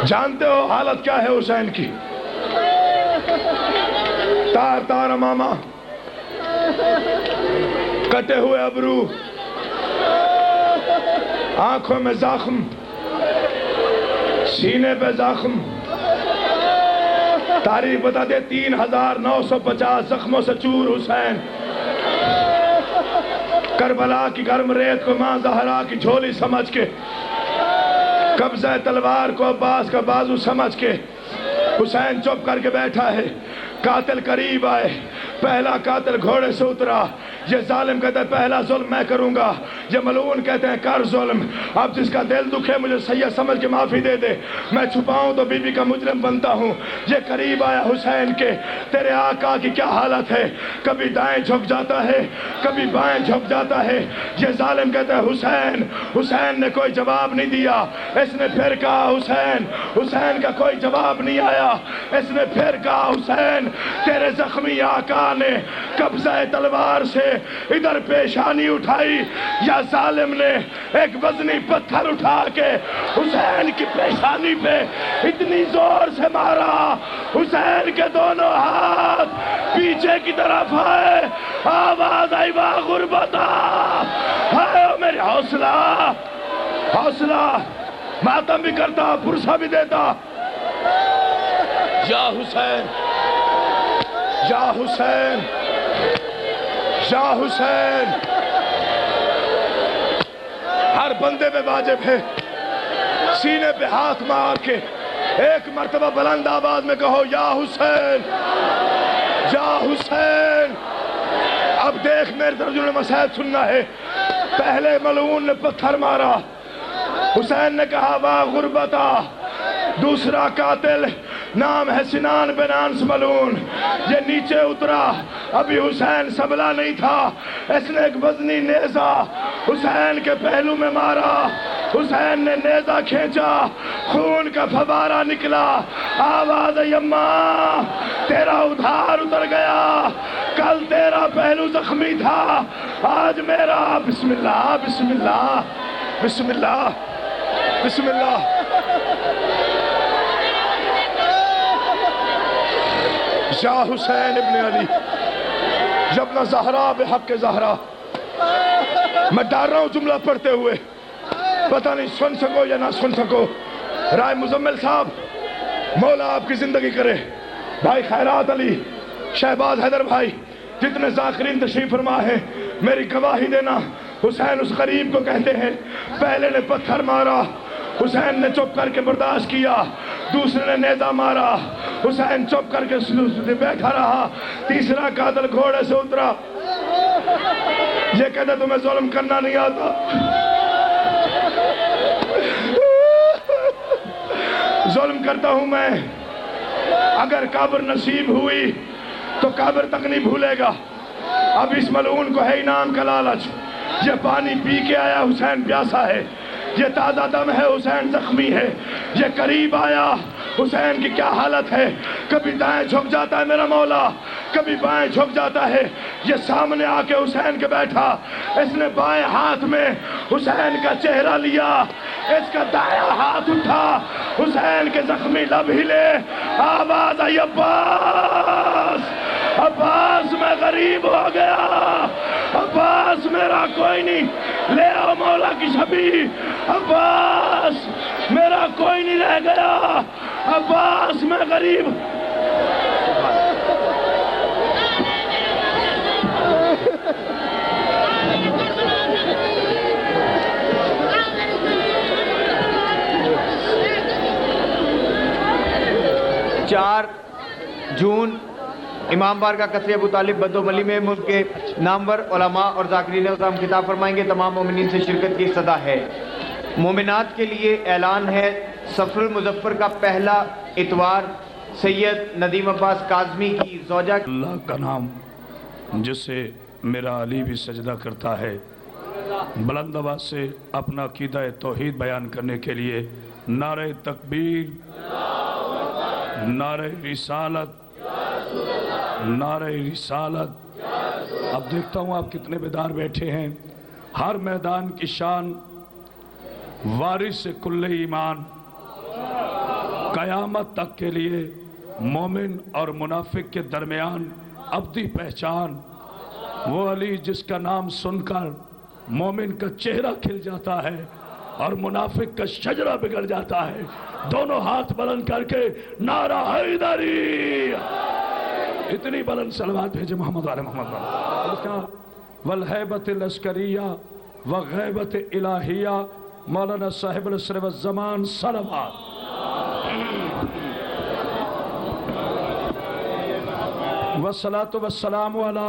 جانتے ہو حالت کیا ہے حسین کی. تار امامہ کٹے ہوئے ابرو آنکھوں میں زخم سینے پہ زخم. تاریخ بتا دے 3950 زخموں سے چور حسین. کربلا کی گرم ریت کو ماں زہرا کی جھولی سمجھ کے قبضہ تلوار کو عباس کا بازو سمجھ کے حسین چپ کر کے بیٹھا ہے. قاتل قریب آئے. پہلا قاتل گھوڑے سے اترا. یہ ظالم کہتا ہے پہلا ظلم میں کروں گا، یہ ملعون کہتے ہیں کر ظلم، اب جس کا دل دکھے مجھے سید سمجھ کے معافی دے دے، میں چھپاؤں تو بی بی کا مجرم بنتا ہوں۔ یہ قریب آیا حسین کے، تیرے آقا کی کیا حالت ہے، کبھی دائیں جھک جاتا ہے کبھی بائیں جھک جاتا ہے۔ یہ ظالم کہتا ہے حسین، حسین نے کوئی جواب نہیں دیا، اس نے پھر کہا حسین، حسین کا کوئی جواب نہیں آیا، اس نے پھر کہا حسین تیرے زخمی آقا نے قبضہ تلوار سے ادھر پیشانی اٹھائی یا ظالم نے ایک وزنی پتھر اٹھا کے حسین کی پیشانی پہ اتنی زور سے مارا، حسین کے دونوں ہاتھ پیچھے کی طرف آئے، آواز آئی واہ غربتا، ہائے میرے حوصلہ، حوصلہ، ماتم بھی کرتا پرسہ بھی دیتا۔ یا حسین، یا حسین، یا حسین، ہر بندے پہ واجب ہے سینے پہ ہاتھ مار کے ایک مرتبہ بلند آواز میں کہو یا حسین، یا حسین۔ اب دیکھ میرے ترجمے مسائل سننا ہے۔ پہلے ملعون نے پتھر مارا، حسین نے کہا واہ غربتا، دوسرا قاتل نام ہے سنان بن انس ملعون، یہ نیچے اترا، ابھی حسین سنبھلا نہیں تھا، اس نے ایک وزنی نیزہ حسین کے پہلو میں مارا، حسین نے نیزہ کھینچا، خون کا فوارہ نکلا، آواز یما تیرا ادھار اتر گیا، کل تیرا پہلو زخمی تھا، آج میرا۔ بسم اللہ، بسم اللہ، بسم اللہ، بسم اللہ۔ یا حسین ابن علی، ابن زہرا بحق زہرا۔ میں ڈر رہا ہوں جملہ پڑھتے ہوئے، پتہ نہیں سن سکو یا نہ سن سکو۔ رائے مزمل صاحب، مولا آپ کی زندگی کرے، بھائی خیرات علی، شہباز حیدر بھائی، جتنے ذاکرین تشریف فرما ہے، میری گواہی دینا۔ حسین اس غریب کو کہتے ہیں پہلے نے پتھر مارا، حسین نے چپ کر کے برداشت کیا، دوسرے نے نیزہ مارا، حسین چپ کر کے بیٹھا رہا، تیسرا قاتل گھوڑے سے اترا، یہ کہتا تمہیں ظلم کرنا نہیں آتا، ظلم کرتا ہوں میں، اگر قبر نصیب ہوئی تو قبر تک نہیں بھولے گا۔ اب اس ملعون کو ہے انعام کا لالچ، یہ پانی پی کے آیا، حسین پیاسا ہے، یہ تازہ دم ہے، حسین زخمی ہے، یہ قریب آیا، حسین کی کیا حالت ہے، کبھی دائیں جھک جاتا ہے میرا مولا، کبھی بائیں جھک جاتا ہے، یہ سامنے آ کے حسین کے بیٹھا، اس نے بائیں ہاتھ میں حسین کا چہرہ لیا، اس کا دائیں ہاتھ اٹھا، حسین کے زخمی لب ہلے، آواز آئی عباس، عباس میں غریب ہو گیا، عباس میرا کوئی نہیں، لے آؤ مولا کی شبیہ، عباس میرا کوئی نہیں رہ گیا، عباس میں غریب۔ چار جون امام بارگاہ قصر ابو طالب بدوملی میں ملک کے نامور علماء اور ذاکرین اعظم خطاب فرمائیں گے، تمام مومنین سے شرکت کی صدا ہے۔ مومنات کے لیے اعلان ہے، سفر المظفر کا پہلا اتوار سید ندیم عباس کاظمی کی زوجہ اللہ کا نام جس سے میرا علی بھی سجدہ کرتا ہے، بلند آواز سے اپنا عقیدہ توحید بیان کرنے کے لیے نعرہ تکبیر، نعرہ رسالت، نعرہ رسالت۔ اب دیکھتا ہوں آپ کتنے بیدار بیٹھے ہیں۔ ہر میدان کی شان وارث کل ایمان، قیامت تک کے لیے مومن اور منافق کے درمیان ابدی پہچان، وہ علی جس کا نام سن کر مومن کا چہرہ کھل جاتا ہے اور منافق کا شجرہ بگڑ جاتا ہے۔ دونوں ہاتھ بلند کر کے نعرہ حیدری، اتنی بلند صلوات بھیجے محمد علیہ محمد۔ والہیبت العسکریہ وغیبت الہیہ، مولانا صاحب العصر والزمان، صلوات۔ والصلاة والسلام علی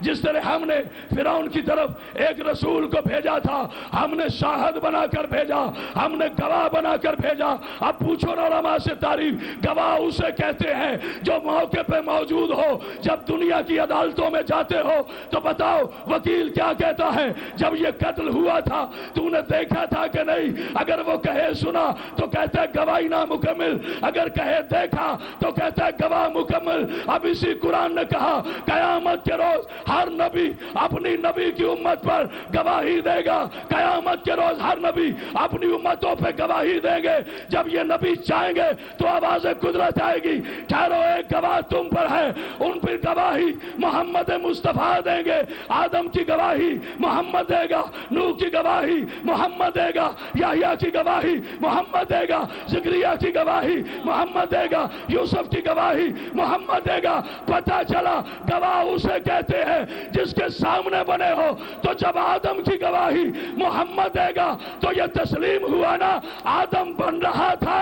جس طرح ہم نے فرعون کی طرف ایک رسول کو بھیجا تھا، ہم نے شاہد بنا کر بھیجا، ہم نے گواہ بنا کر بھیجا۔ اب پوچھو نا علماء سے تعریف، گواہ اسے کہتے ہیں جو موقع پہ موجود ہو۔ جب دنیا کی عدالتوں میں جاتے ہو تو بتاؤ وکیل کیا کہتا ہے، جب یہ قتل ہوا تھا تو نے دیکھا تھا کہ نہیں؟ اگر وہ کہے سنا تو کہتا ہے گواہی نامکمل، اگر کہے دیکھا تو کہتا ہے گواہ مکمل۔ اب اسی قرآن نے کہا قیامت کے روز ہر نبی اپنی نبی کی امت پر گواہی دے گا، قیامت کے روز ہر نبی اپنی امتوں پہ گواہی دیں گے۔ جب یہ نبی چاہیں گے تو آواز قدرت آئے گی، ٹھہرو ایک گواہ تم پر ہے، ان پر گواہی محمد مصطفیٰ دیں گے۔ آدم کی گواہی محمد دے گا، نوح کی گواہی محمد دے گا، یحییٰ کی گواہی محمد دے گا، زکریا کی گواہی محمد دے گا، یوسف کی گواہی محمد دے گا۔ پتہ چلا گواہ اسے کہتے ہیں جس کے سامنے بنے ہو۔ تو جب آدم کی گواہی محمد دے گا تو یہ تسلیم ہوا نا، آدم بن رہا تھا،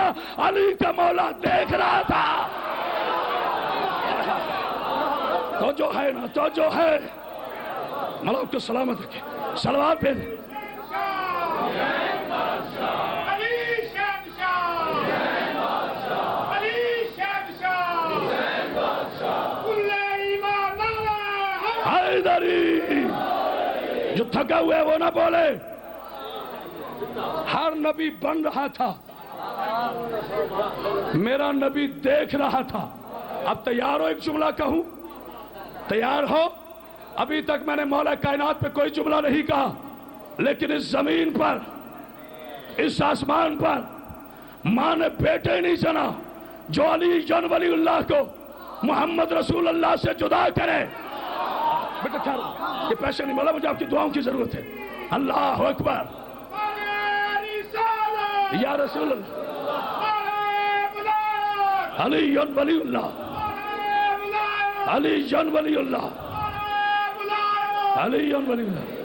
علی کا مولا دیکھ رہا تھا۔ تو جو ہے نا، تو جو ہے ملک کو سلامت رکھے، صلوات پہ حیدری۔ جو تھکا ہوئے وہ نہ بولے۔ ہر نبی بن رہا تھا، میرا نبی دیکھ رہا تھا۔ اب تیار ہو ایک جملہ کہوں؟ تیار ہو؟ ابھی تک میں نے مولا کائنات پہ کوئی جملہ نہیں کہا، لیکن اس زمین پر، اس آسمان پر ماں نے بیٹے نہیں جنا جو علی جن ولی اللہ کو محمد رسول اللہ سے جدا کرے۔ بیٹا ٹھہرو، یہ پیسے نہیں، مولا مجھے آپ کی دعاؤں کی ضرورت ہے۔ اللہ اکبر، یا رسول اللہ، علی جن ولی اللہ، علی جن ولی اللہ، علی جن ولی اللہ۔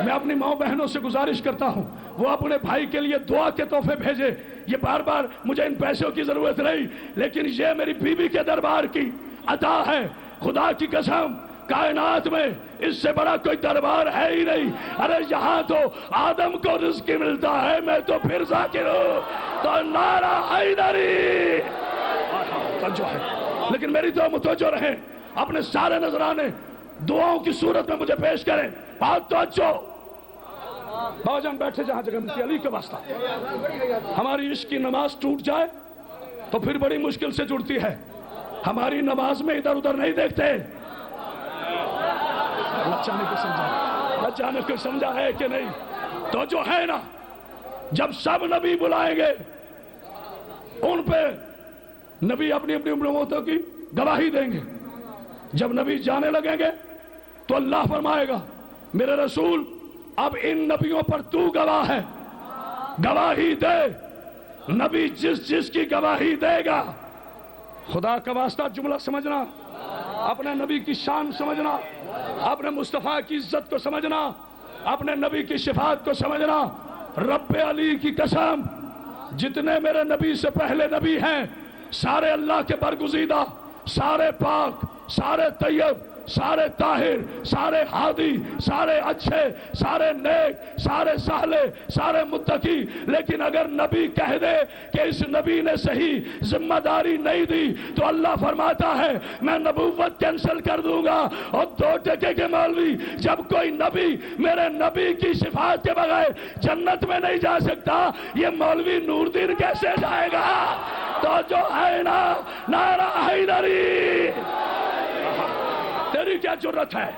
میں اپنی ماں بہنوں سے گزارش کرتا ہوں وہ اپنے بھائی کے لیے دعا کے تحفے بھیجے۔ یہ بار بار مجھے ان پیسوں کی ضرورت نہیں، لیکن یہ میری بیوی کے دربار کی عطا ہے۔ خدا کی قسم کائنات میں اس سے بڑا کوئی دربار ہے ہی نہیں۔ ارے یہاں تو آدم کو رزق ملتا ہے، میں تو پھر ذاکر ہوں۔ تو نعرہ حیدری جو ہے، لیکن میری تو متوجہ رہیں، اپنے سارے نذرانے دعاؤں کی صورت میں مجھے پیش کریں۔ بات تو اچھو بابا جان بیٹھے جہاں جگہ ملتی، علی کے واسطہ ہماری عشق کی نماز ٹوٹ جائے تو پھر بڑی مشکل سے جڑتی ہے۔ ہماری نماز میں ادھر ادھر نہیں دیکھتے۔ بچانے کو سمجھا ہے کہ نہیں؟ تو جو ہے نا، جب سب نبی بلائیں گے ان پہ نبی اپنی اپنی امتوں کی گواہی دیں گے۔ جب نبی جانے لگیں گے تو اللہ فرمائے گا میرے رسول اب ان نبیوں پر تو گواہ ہے، گواہی دے۔ نبی جس جس کی گواہی دے گا، خدا کا واسطہ جملہ سمجھنا، اپنے نبی کی شان سمجھنا، اپنے مصطفیٰ کی عزت کو سمجھنا، اپنے نبی کی شفاعت کو سمجھنا۔ رب علی کی قسم، جتنے میرے نبی سے پہلے نبی ہیں سارے اللہ کے برگزیدہ، سارے پاک، سارے طیب، سارے طاہر، سارے ہادی، سارے اچھے، سارے نیک، سارے سہلے، سارے متقی۔ لیکن اگر نبی کہہ دے کہ اس نبی نے صحیح ذمہ داری نہیں دی تو اللہ فرماتا ہے میں نبوت کینسل کر دوں گا۔ اور 2 ٹکے کے مولوی، جب کوئی نبی میرے نبی کی شفاعت کے بغیر جنت میں نہیں جا سکتا، یہ مولوی نور دین کیسے جائے گا؟ تو جو ہے نا، نعرہ حیدری۔ تیری کیا جرت ہے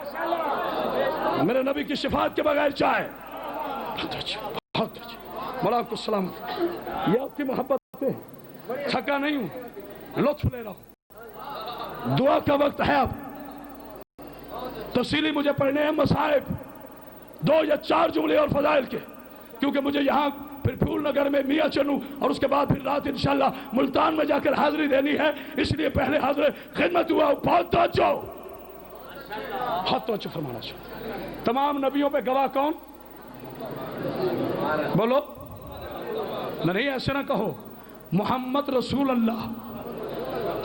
میرے نبی کی شفاعت کے بغیر چاہے؟ بہت اچھی مولا آپ کو سلامت۔ یہ آپ کی محبت پہ تھکا نہیں ہوں، لطف لے رہا ہوں۔ دعا کا وقت ہے اب، تفصیلی مجھے پڑھنے ہیں مصائب 2 یا 4 جملے اور فضائل کے، کیونکہ مجھے یہاں پھر پھول نگر میں میاں چنوں اور اس کے بعد پھر رات انشاءاللہ ملتان میں جا کر حاضری دینی ہے، اس لیے پہلے حاضر خدمت ہوا۔ بہت توجہ، بہت توجہ فرمانا چاہتا۔ تمام نبیوں پہ گواہ کون؟ بولو، نہیں ایسے نہ کہو، محمد رسول اللہ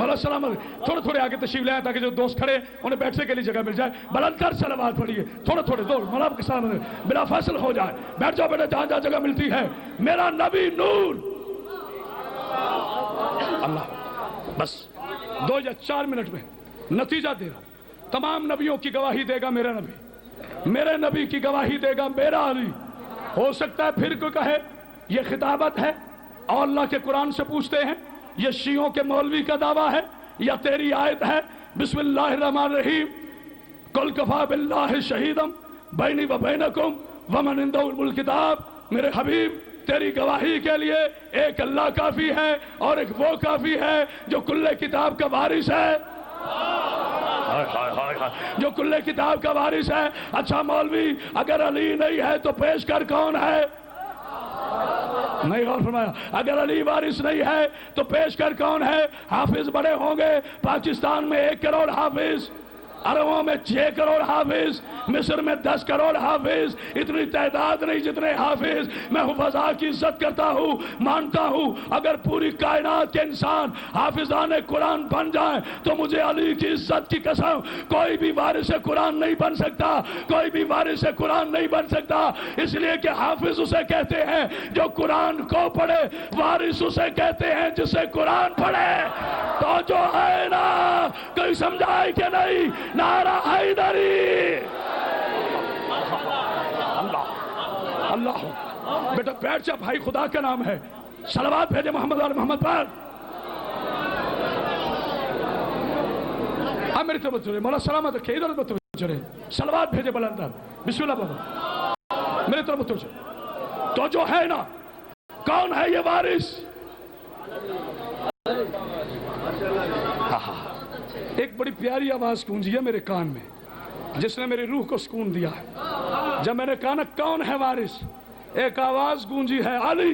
مولا سلامت تھوڑے تھوڑے آگے تشریف لے آئے تاکہ جو دوست کھڑے انہیں بیٹھنے کے لیے جگہ مل جائے. بلند کر صلوات پڑھیے تھوڑے تھوڑے دو مولا آپ کے سلامت بلا فاصل ہو جائے. بیٹھ جاؤ بیٹا جہاں جہاں جگہ ملتی ہے. میرا نبی نور. اللہ بس 2 یا 4 منٹ میں نتیجہ دے رہا ہوں. تمام نبیوں کی گواہی دے گا میرا نبی, میرے نبی کی گواہی دے گا میرا علی. ہو سکتا ہے پھر کوئی کہے یہ خطابت ہے اور اللہ کے قرآن سے پوچھتے ہیں, یہ شیعوں کے مولوی کا دعویٰ ہے یا تیری آیت ہے. بسم اللہ الرحمن الرحیم. قل کفا باللہ شہیدم بینی و بینکم ومن عنده الکتاب. میرے حبیب تیری گواہی کے لیے ایک اللہ کافی ہے اور ایک وہ کافی ہے جو کل کتاب کا وارث ہے. جو کل کتاب کا وارث ہے. اچھا مولوی اگر علی نہیں ہے تو پیش کر کون ہے؟ نہیں غور فرمایا. اگر علی وارث نہیں ہے تو پیش کر کون ہے؟ حافظ بڑے ہوں گے. پاکستان میں 1 کروڑ حافظ, عربوں میں 6 کروڑ حافظ, مصر میں 10 کروڑ حافظ. اتنی تعداد نہیں جتنے حافظ. میں حفظاء کی عزت کرتا ہوں, مانتا ہوں. اگر پوری کائنات کے انسان حافظان قرآن بن جائیں تو مجھے علی کی عزت کی قسم کوئی بھی وارث قرآن نہیں بن سکتا, کوئی بھی وارث قرآن نہیں بن سکتا. اس لیے کہ حافظ اسے کہتے ہیں جو قرآن کو پڑھے, وارث اسے کہتے ہیں جسے قرآن پڑھے. تو جو ہے نا کوئی سمجھائے کہ نہیں؟ نعرہ حیدری. اللہ بیٹا بیٹھ جا بھائی, خدا کا نام ہے. صلوات بھیجے محمد اور محمد پر. اب میری طرف چلے مولا سلامت رکھے, ادھر ادھر چلے. صلوات بھیجے بلندر. بسم اللہ بابا میری طرف چلے. تو جو ہے نا کون ہے یہ وارث؟ ایک بڑی پیاری آواز گونجی ہے میرے کان میں جس نے میری روح کو سکون دیا ہے. جب میں نے کہا نا کون ہے وارث, ایک آواز گونجی ہے علی.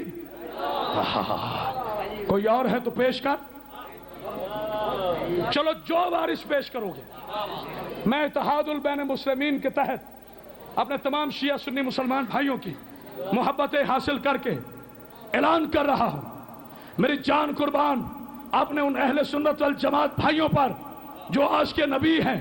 کوئی اور ہے تو پیش کر. چلو جو وارث پیش کرو گے. میں اتحاد البین مسلمین کے تحت اپنے تمام شیعہ سنی مسلمان بھائیوں کی محبتیں حاصل کر کے اعلان کر رہا ہوں, میری جان قربان آپ نے ان اہل سنت والجماعت بھائیوں پر جو آج کے نبی ہیں,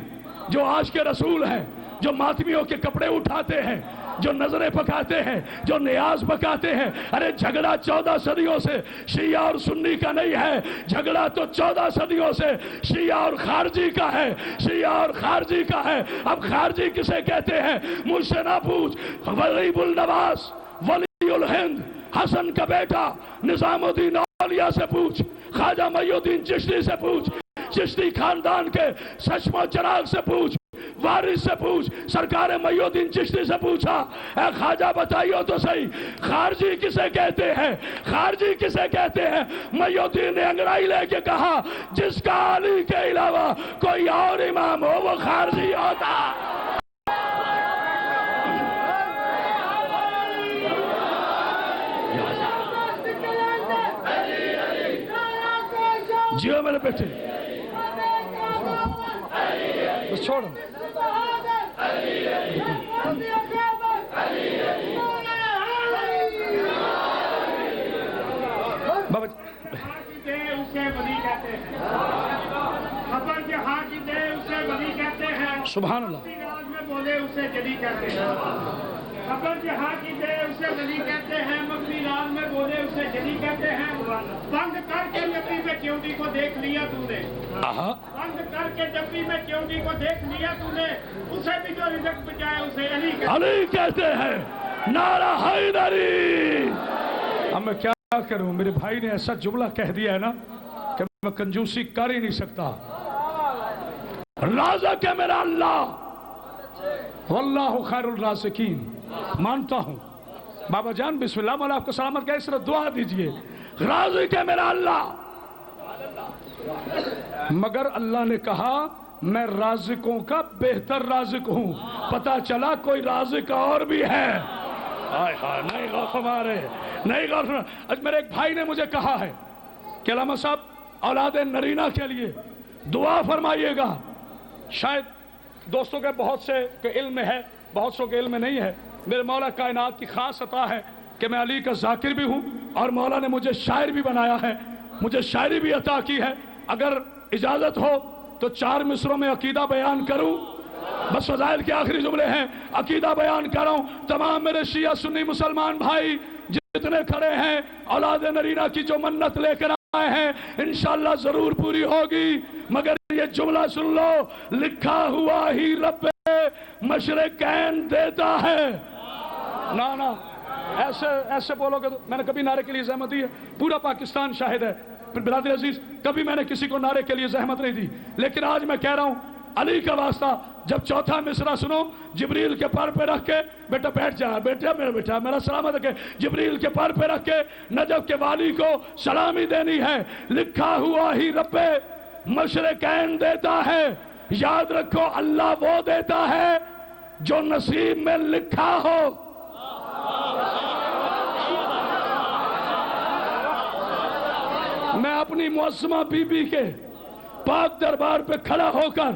جو آج کے رسول ہیں, جو ماتمیوں کے کپڑے اٹھاتے ہیں, جو نظریں پکاتے ہیں, جو نیاز پکاتے ہیں. ارے جھگڑا 14 صدیوں سے شیعہ اور سنی کا نہیں ہے, جھگڑا تو 14 صدیوں سے شیعہ اور خارجی کا ہے, شیعہ اور خارجی کا ہے. اب خارجی کسے کہتے ہیں مجھ سے نہ پوچھ. غریب النواز ولی الہند حسن کا بیٹا نظام الدین اولیاء سے پوچھ, خواجہ معی الدین چشتی سے پوچھ, چشتی خاندان کے چشم و چراغ سے پوچھ, وارث سے پوچھ, سرکار معی الدین چشتی سے پوچھا. اے خواجہ بتائیو تو صحیح خارجی کسے کہتے ہیں؟ خارجی کسے کہتے ہیں؟ معی الدین نے انگڑائی لے کے کہا جس کا علی کے علاوہ کوئی اور امام ہو وہ خارجی ہوتا. جیو میرے بیٹے بس چھوڑو. بابا دے اسے ولی کہتے ہیں, خبر جہاں کی دے اسے ولی کہتے ہیں. سبحان اللہ. راز میں بولے اسے جلی کہتے ہیں. خبر جہاں کی دے اسے ولی کہتے ہیں, مخفی راز میں بولے اسے جلی کہتے ہیں. بند کر کے ڈبی میں چیونٹی کو دیکھ لیا تو نے, بند کر کے ڈبی میں چیونٹی کو دیکھ لیا تو نے, اسے بھی جو رزق بچائے اسے علی کہتے ہیں. نعرہ حیدری. اب میں کیا کروں, میرے بھائی نے ایسا جملہ کہہ دیا ہے نا کہ میں کنجوسی کر ہی نہیں سکتا. رازق ہے میرا اللہ, واللہ خیر الرازقین. مانتا ہوں بابا جان بسم اللہ مولا آپ کو سلامت کہے, اس طرح دعا دیجئے. رازق ہے میرا اللہ, مگر اللہ نے کہا میں رازقوں کا بہتر رازق ہوں. پتا چلا کوئی رازق اور بھی ہے. نہیں غور فرما رہے, نہیں غور فرما. آج میرے ایک بھائی نے مجھے کہا ہے کہ علامہ صاحب اولاد نرینہ کے لیے دعا فرمائیے گا. شاید دوستوں کے بہت سے کے علم میں ہے, بہت سو کے علم میں نہیں ہے. میرے مولا کائنات کی خاص عطا ہے کہ میں علی کا ذاکر بھی ہوں اور مولا نے مجھے شاعر بھی بنایا ہے, مجھے شاعری بھی عطا کی ہے. اگر اجازت ہو تو 4 مصروں میں عقیدہ بیان کروں؟ بس فضائل کے آخری جملے ہیں، عقیدہ بیان کروں۔ تمام میرے شیعہ سنی مسلمان بھائی جتنے کھڑے ہیں، اولاد نرینہ کی جو منت لے کر آئے ہیں انشاءاللہ ضرور پوری ہوگی، مگر یہ جملہ سن لو، لکھا ہوا ہی رب مشرقین دیتا ہے۔ نا ایسے بولو گے تو میں نے کبھی نعرے کے لیے زحمت دی ہے؟ پورا پاکستان شاہد ہے برادر عزیز، کبھی میں نے کسی کو نعرے کے لیے زحمت نہیں دی، لیکن آج میں کہہ رہا ہوں علی کا واسطہ، جب چوتھا مصرع سنو، جبریل کے پر پہ رکھ کے، بیٹا بیٹھ جا، بیٹا میرا سلامت رکھے، جبریل کے پر پہ رکھ کے نجف کے والی کو سلامی دینی ہے۔ لکھا ہوا ہی رب مشرقین دیتا ہے، یاد رکھو اللہ وہ دیتا ہے جو نصیب میں لکھا ہو۔ میں اپنی معصمہ بی بی کے پاک دربار پہ کھڑا ہو کر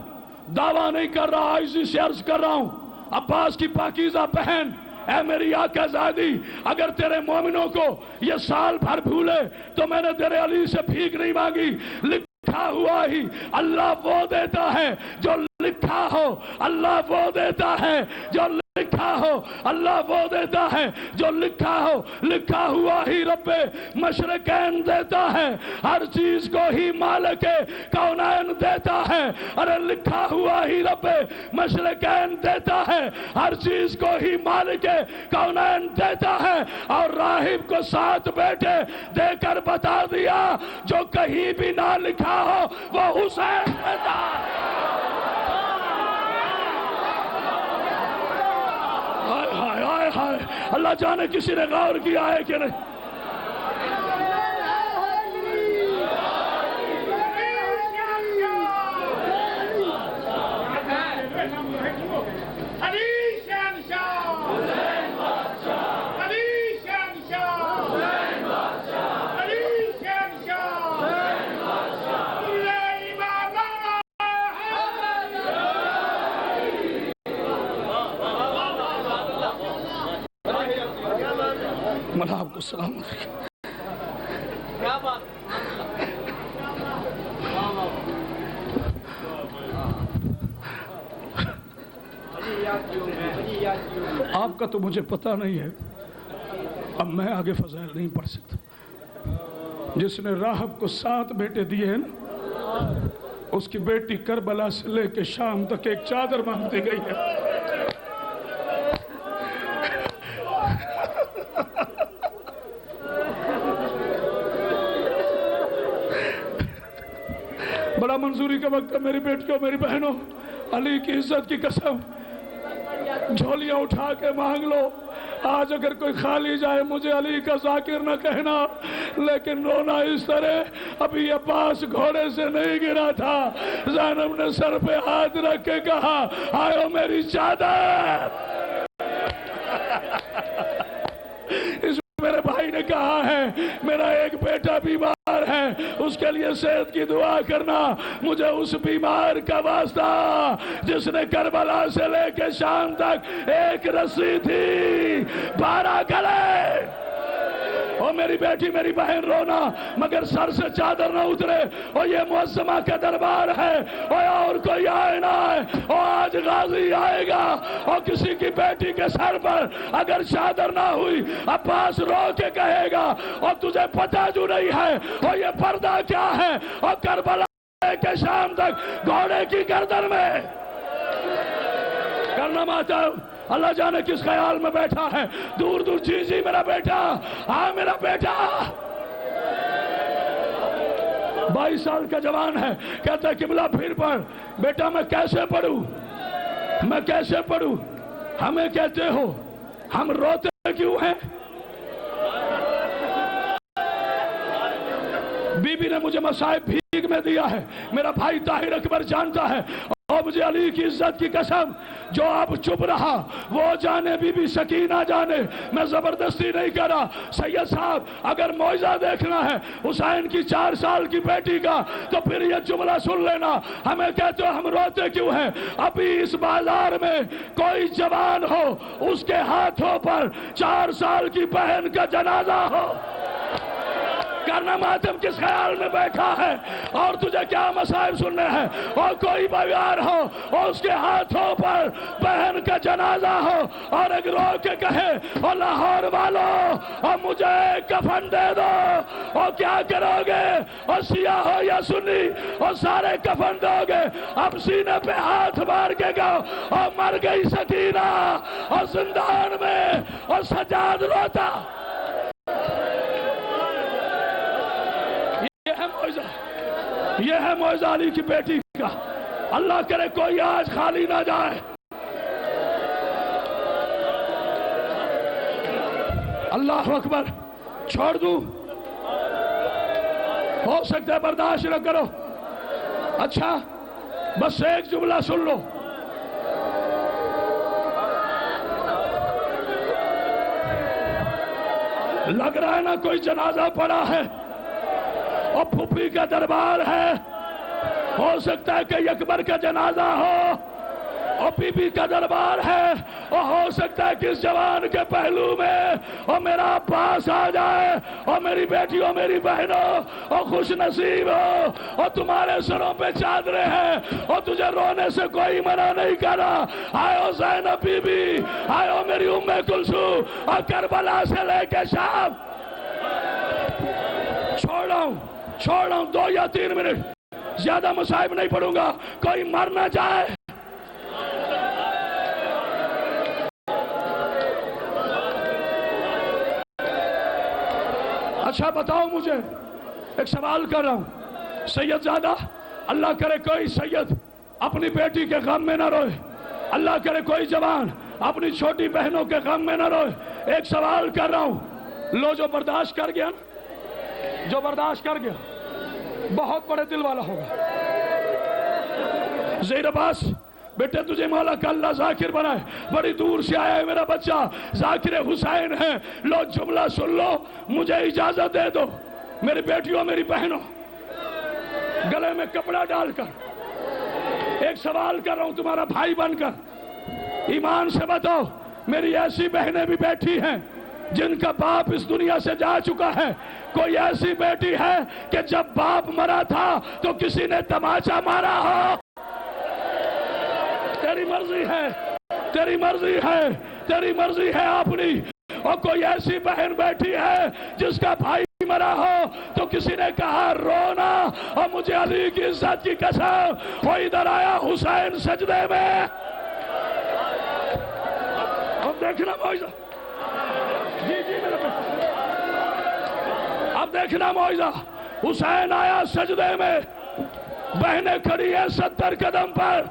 دعویٰ نہیں کر رہا، عاجزی سے عرض کر رہا ہوں، عباس کی پاکیزہ بہن، اے میری آقا زادی، اگر تیرے مومنوں کو یہ سال بھر بھولے تو میں نے تیرے علی سے بھیک نہیں مانگی۔ لکھا ہوا ہی اللہ وہ دیتا ہے جو لکھا ہو، اللہ وہ دیتا ہے جو لکھا ہو، اللہ وہ دیتا ہے جو لکھا ہو۔ لکھا ہوا ہی رب مشرقین دیتا ہے، ہر چیز کو ہی مالک کونین دیتا ہے۔ ارے لکھا ہوا ہی رب مشرقین دیتا ہے، ہر چیز کو ہی مالک کونین دیتا ہے۔ اور راہب کو 7 بیٹے دے کر بتا دیا جو کہیں بھی نہ لکھا ہو وہ حسین دیتا ہے۔ ہائے اللہ جانے کسی نے غور کیا ہے کہ نہیں۔ آپ کو سلام علیکم۔ آپ کا تو مجھے پتہ نہیں ہے، اب میں آگے فضائل نہیں پڑھ سکتا۔ جس نے راہب کو 7 بیٹے دیے ہیں نا، اس کی بیٹی کربلا سے لے کے شام تک ایک چادر مانگتی گئی ہے۔ بڑا منظوری کا وقت ہے میری بیٹیوں میری بہنوں، علی کی عزت کی قسم، جھولیاں اٹھا کے مانگ لو۔ آج اگر کوئی خالی جائے مجھے علی کا ذاکر نہ کہنا، لیکن رونا اس طرح، ابھی عباس گھوڑے سے نہیں گرا تھا، زینب نے سر پہ ہاتھ رکھ کے کہا آئو میری چادر۔ اس میرے بھائی نے کہا ہے میرا ایک بیٹا بیمار ہے، اس کے لیے صحت کی دعا کرنا، مجھے اس بیمار کا واسطہ جس نے کربلا سے لے کے شام تک ایک رسی تھی 12 گلے۔ او میری بیٹی میری بہن رونا مگر سر سے چادر نہ اترے، اور یہ معظمہ کا دربار ہے، اور کوئی آئے نہ آئے، اور آج غازی آئے گا اور کسی کی بیٹی کے سر پر اگر چادر نہ ہوئی عباس رو کے کہے گا اور تجھے پتہ جو نہیں ہے اور یہ پردہ کیا ہے، اور کربلا کے شام تک گھوڑے کی گردن میں کرنا ماتم۔ اللہ جانے کس خیال میں بیٹھا ہے، دور دور جی جی میرا بیٹا، ہاں میرا بیٹا 22 سال کا جوان ہے، کہتا ہے قبلہ پھر پڑھ۔ بیٹا میں کیسے پڑھوں، میں کیسے پڑھوں؟ ہمیں کہتے ہو ہم روتے کیوں ہیں؟ بی بی نے مجھے مصائب بھیگ میں دیا ہے، میرا بھائی طاہر اکبر جانتا ہے، اور مجھے علی کی عزت کی قسم جو اب چپ رہا وہ جانے بی بی سکینہ جانے، میں زبردستی نہیں کر رہا۔ سید صاحب اگر معجزہ دیکھنا ہے حسین کی 4 سال کی بیٹی کا تو پھر یہ جملہ سن لینا، ہمیں کہتے ہو ہم روتے کیوں ہیں؟ ابھی اس بازار میں کوئی جوان ہو اس کے ہاتھوں پر 4 سال کی بہن کا جنازہ ہو، کرنا ماتم کس خیال میں بیٹھا ہے اور تجھے کیا مصائب سننے ہیں. اور کوئی بیمار ہو اور اس کے ہاتھوں پر بہن کا جنازہ ہو اور ایک رو کے کہے اور لاہور والوں اور مجھے کفن دے دو, اور کیا کرو گے؟ اور سیاہ ہو یا سنی اور سارے کفن دو گے. اب سینے پہ ہاتھ مار کے گاؤ اور مر گئی سکینہ اور زندان میں اور سجاد روتا. یہ ہے معجزہ علی کی بیٹی کا. اللہ کرے کوئی آج خالی نہ جائے. اللہ اکبر. چھوڑ دوں؟ ہو سکتا ہے برداشت نہ کرو. اچھا بس ایک جملہ سن لو. لگ رہا ہے نا کوئی جنازہ پڑا ہے اور پھوپھی کا دربار ہے. ہو سکتا ہے کہ اکبر کا جنازہ ہو اور بی بی کا دربار ہے, اور ہو سکتا ہے کہ اس جوان کے پہلو میں اور میرا پاس آ جائے اور میری بیٹی اور میری بہنوں اور خوش نصیب ہو اور تمہارے سروں پہ چادریں ہیں اور تجھے رونے سے کوئی منع نہیں کر رہا. آئے زینب بی بی, آئے میری ام کلثوم اور کربلا سے لے کے شام. چھوڑ رہا ہوں 2 یا 3 منٹ, زیادہ مصائب نہیں پڑھوں گا, کوئی مر نہ جائے. اچھا بتاؤ مجھے, ایک سوال کر رہا ہوں. سید زادہ, اللہ کرے کوئی سید اپنی بیٹی کے غم میں نہ روئے. اللہ کرے کوئی جوان اپنی چھوٹی بہنوں کے غم میں نہ روئے. ایک سوال کر رہا ہوں, لو جو برداشت کر گیا, جو برداشت کر گیا بہت بڑے دل والا ہوگا. زیر عباس بیٹے تجھے مولا کا اللہ ذاکر بنائے, بڑی دور سے آیا ہے میرا بچہ, ذاکر حسین ہے. لو جملہ سن لو, مجھے اجازت دے دو. میری بیٹیوں میری بہنوں, گلے میں کپڑا ڈال کر ایک سوال کر رہا ہوں تمہارا بھائی بن کر. ایمان سے بتاؤ, میری ایسی بہنیں بھی بیٹھی ہیں جن کا باپ اس دنیا سے جا چکا ہے. کوئی ایسی بیٹی ہے کہ جب باپ مرا تھا تو کسی نے تماشا مارا ہو؟ تیری مرضی ہے, تیری مرضی ہے, تیری مرضی ہے اپنی. اور کوئی ایسی بہن بیٹھی ہے جس کا بھائی مرا ہو تو کسی نے کہا رونا, اور مجھے علی کی عزت کی قسم وہ ادھر آیا حسین سجدے میں. اب دیکھنا معجزہ, جی میرے پاس, اب دیکھنا معجزہ. حسین آیا سجدے میں, بہنیں کھڑی ہیں 70 قدم پر.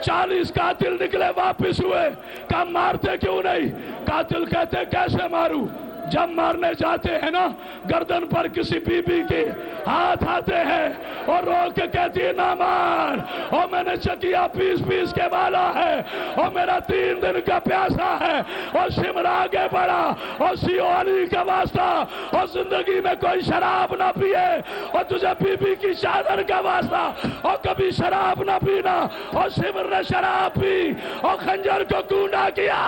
40 قاتل نکلے واپس ہوئے. کہا مارتے کیوں نہیں؟ قاتل کہتے کیسے ماروں؟ جب مارنے جاتے ہیں نا گردن پر کسی بی بی کے ہاتھ آتے ہیں اور رو کے کہتی ہے نہ مار, اور میں نے چکیا پیس کے والا ہے اور میرا 3 دن کا پیاسا ہے. اور سمر آگے بڑھا اور سیو علی کا واسطہ, اور زندگی میں کوئی شراب نہ پیے, اور تجھے بی بی کی چادر کا واسطہ, اور کبھی شراب نہ پینا. اور سمر نے شراب پی اور خنجر کو گونڈا کیا.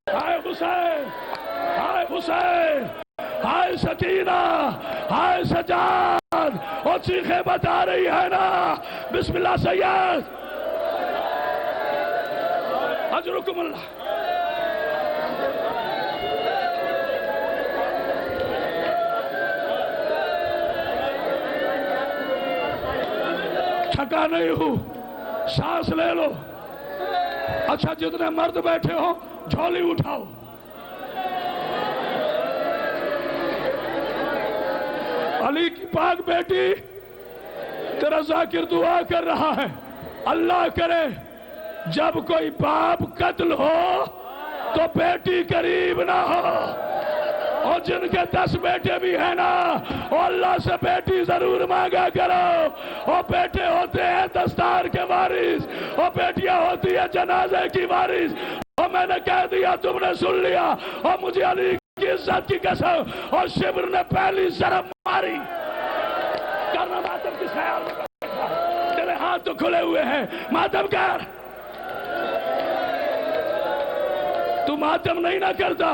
ہائے حسین, ہائے حسین, ہائے سکینہ, ہائے سجاد, اور چیخیں بتا رہی ہے نا بسم اللہ سید. اجرکم اللہ. تھکا نہیں ہوں, سانس لے لو. اچھا جتنے مرد بیٹھے ہو جھولی اٹھاؤ. علی کی پاک بیٹی تیرا ذاکر دعا کر رہا ہے, اللہ کرے جب کوئی باپ قتل ہو تو بیٹی قریب نہ ہو. اور جن کے 10 بیٹے بھی ہیں نا, اور اللہ سے بیٹی ضرور مانگا کرو. اور بیٹے ہوتے ہیں دستار کے وارث, اور بیٹیاں ہوتی ہیں جنازے کی وارث. اور میں نے کہہ دیا, تم نے سن لیا, اور مجھے علی کی عزت کی قسم. اور شبر نے پہلی ضرب ماری. کرنا ماتم کس خیال میں, تیرے ہاتھ تو کھلے ہوئے ہیں, ماتم کر. تو ماتم نہیں نہ کرتا,